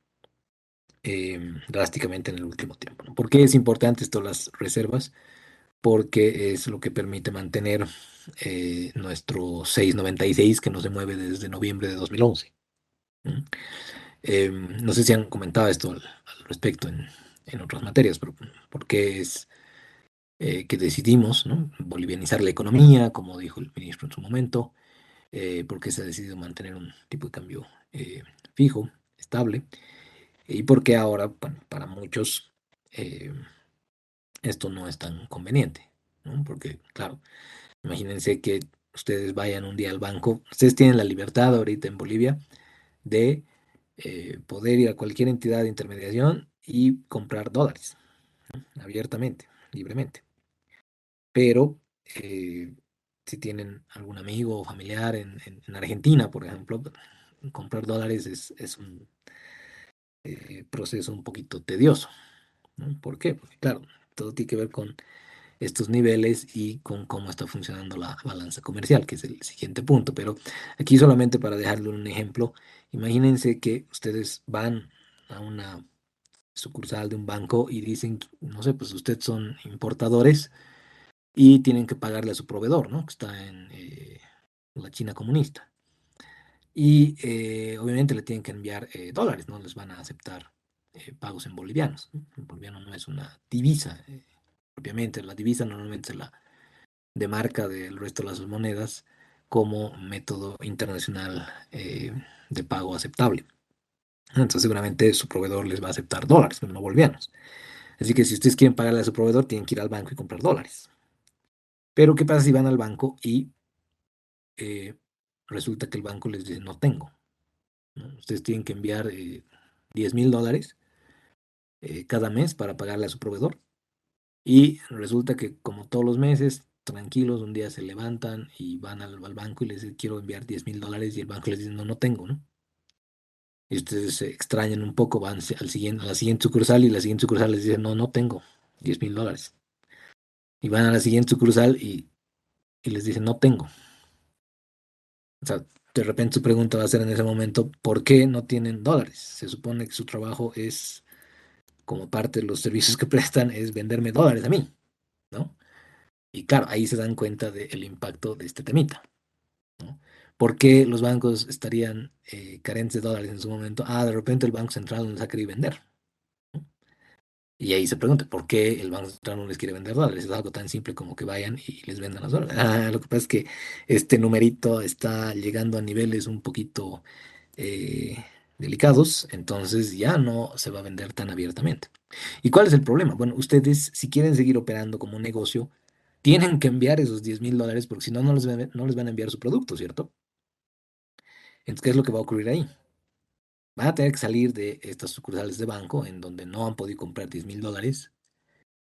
drásticamente en el último tiempo, ¿no? ¿Por qué es importante esto, las reservas? Porque es lo que permite mantener nuestro 6,96 que no se mueve desde noviembre de 2011. ¿No? No sé si han comentado esto al respecto en otras materias, pero ¿por qué es que decidimos, ¿no? Bolivianizar la economía, como dijo el ministro en su momento? ¿Por qué se ha decidido mantener un tipo de cambio fijo, estable? Y por qué ahora, bueno, para muchos, eh, esto no es tan conveniente, ¿no? Porque, claro, imagínense que ustedes vayan un día al banco. Ustedes tienen la libertad ahorita en Bolivia de poder ir a cualquier entidad de intermediación y comprar dólares, ¿no? Abiertamente, libremente. Pero si tienen algún amigo o familiar en Argentina, por ejemplo, comprar dólares es un proceso un poquito tedioso, ¿no? ¿Por qué? Porque, claro, todo tiene que ver con estos niveles y con cómo está funcionando la balanza comercial, que es el siguiente punto. Pero aquí solamente para dejarle un ejemplo, imagínense que ustedes van a una sucursal de un banco y dicen, no sé, pues ustedes son importadores y tienen que pagarle a su proveedor, ¿no? Que está en la China comunista. Y obviamente le tienen que enviar dólares, no les van a aceptar pagos en bolivianos, ¿no? El boliviano no es una divisa, propiamente. La divisa normalmente se la de marca del resto de las monedas como método internacional de pago aceptable. Entonces seguramente su proveedor les va a aceptar dólares, pero no bolivianos. Así que si ustedes quieren pagarle a su proveedor, tienen que ir al banco y comprar dólares. Pero ¿qué pasa si van al banco y eh, resulta que el banco les dice no tengo, ¿no? Ustedes tienen que enviar 10.000 dólares cada mes para pagarle a su proveedor. Y resulta que como todos los meses, tranquilos, un día se levantan y van al banco y les dicen, quiero enviar 10.000 dólares, y el banco les dice, no, no tengo, ¿no? Y ustedes se extrañan un poco, van a la siguiente sucursal, y la siguiente sucursal les dice, no, no tengo 10.000 dólares. Y van a la siguiente sucursal y les dicen, no tengo. O sea, de repente su pregunta va a ser en ese momento, ¿por qué no tienen dólares? Se supone que su trabajo es, como parte de los servicios que prestan, es venderme dólares a mí, ¿no? Y claro, ahí se dan cuenta del impacto de este temita, ¿no? ¿Por qué los bancos estarían carentes de dólares en su momento? Ah, de repente el Banco Central no les ha querido vender, ¿no? Y ahí se pregunta, ¿por qué el Banco Central no les quiere vender dólares? Es algo tan simple como que vayan y les vendan los dólares. Ah, lo que pasa es que este numerito está llegando a niveles un poquito eh, delicados, entonces ya no se va a vender tan abiertamente. ¿Y cuál es el problema? Bueno, ustedes, si quieren seguir operando como un negocio, tienen que enviar esos 10.000 dólares, porque si no, no les van a enviar su producto, ¿cierto? Entonces, ¿qué es lo que va a ocurrir ahí? Van a tener que salir de estas sucursales de banco en donde no han podido comprar 10.000 dólares,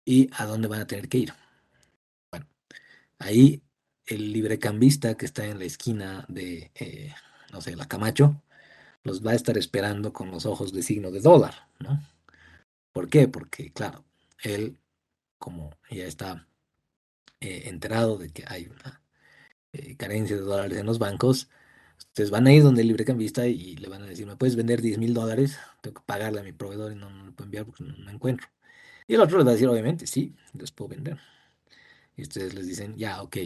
y ¿a dónde van a tener que ir? Bueno, ahí el librecambista que está en la esquina de, no sé, la Camacho, los va a estar esperando con los ojos de signo de dólar, ¿no? ¿Por qué? Porque, claro, él, como ya está enterado de que hay una carencia de dólares en los bancos, ustedes van a ir donde el librecambista y le van a decir, ¿me puedes vender 10.000 dólares? Tengo que pagarle a mi proveedor y no, no lo puedo enviar porque no encuentro. Y el otro les va a decir, obviamente, sí, les puedo vender. Y ustedes les dicen, ya, ok,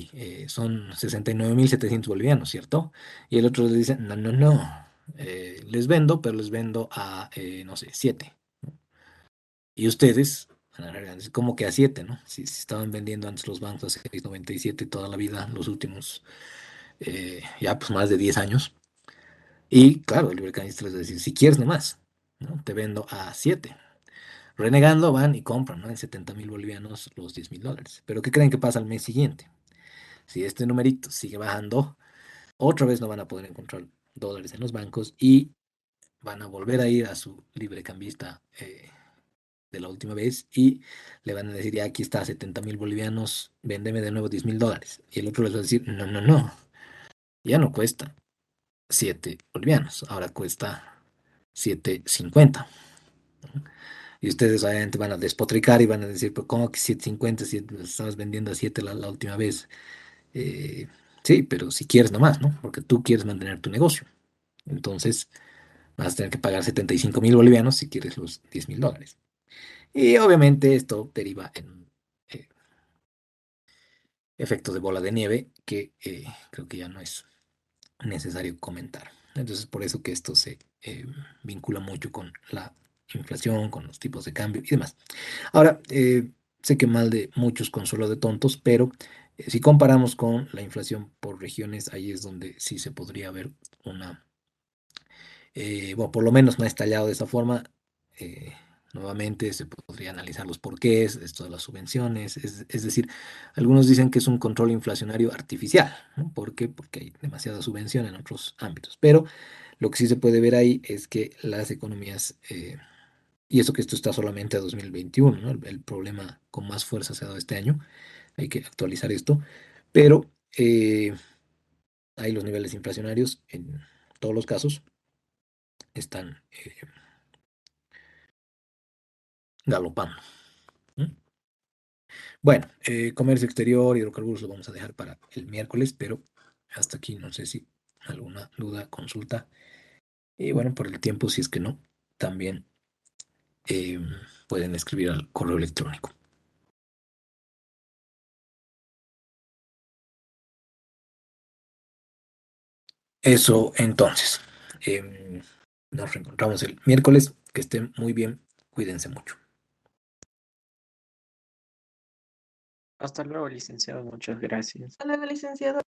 son 69.700 bolivianos, ¿cierto? Y el otro les dice, no, no, no, les vendo, pero les vendo a, no sé, 7. Y ustedes, van a regalar, es como que a 7, ¿no? Si estaban vendiendo antes los bancos a 6,97 toda la vida, los últimos, ya pues más de 10 años. Y claro, el libercanista les va a decir, si quieres nomás, ¿no? Te vendo a 7. Renegando van y compran, ¿no? En 70.000 bolivianos los 10.000 dólares. Pero ¿qué creen que pasa al mes siguiente? Si este numerito sigue bajando, otra vez no van a poder encontrar dólares en los bancos y van a volver a ir a su librecambista de la última vez y le van a decir, ya aquí está, 70.000 bolivianos, véndeme de nuevo 10.000 dólares. Y el otro les va a decir, no, no, no, ya no cuesta 7 bolivianos, ahora cuesta 7,50. Y ustedes obviamente van a despotricar y van a decir, pues ¿cómo que 7,50 si lo estabas vendiendo a 7 la última vez? Eh, sí, pero si quieres nomás, ¿no? Porque tú quieres mantener tu negocio. Entonces vas a tener que pagar 75.000 bolivianos si quieres los 10.000 dólares. Y obviamente esto deriva en eh, efectos de bola de nieve que creo que ya no es necesario comentar. Entonces por eso que esto se vincula mucho con la inflación, con los tipos de cambio y demás. Ahora, sé que mal de muchos consuelo de tontos, pero si comparamos con la inflación por regiones, ahí es donde sí se podría ver una, bueno, por lo menos no ha estallado de esa forma. eh, Nuevamente se podría analizar los porqués, esto de las subvenciones, es decir, algunos dicen que es un control inflacionario artificial, ¿no? ¿Por qué? Porque hay demasiada subvención en otros ámbitos, pero lo que sí se puede ver ahí es que las economías y eso que esto está solamente a 2021, ¿no? El problema con más fuerza se ha dado este año, hay que actualizar esto, pero ahí los niveles inflacionarios en todos los casos están galopando. ¿No? Bueno, comercio exterior, hidrocarburos lo vamos a dejar para el miércoles, pero hasta aquí no sé si alguna duda, consulta. Y bueno, por el tiempo, si es que no, también eh, pueden escribir al correo electrónico. Eso entonces. Nos reencontramos el miércoles. Que estén muy bien. Cuídense mucho. Hasta luego, licenciado. Muchas gracias. Hasta luego, licenciado.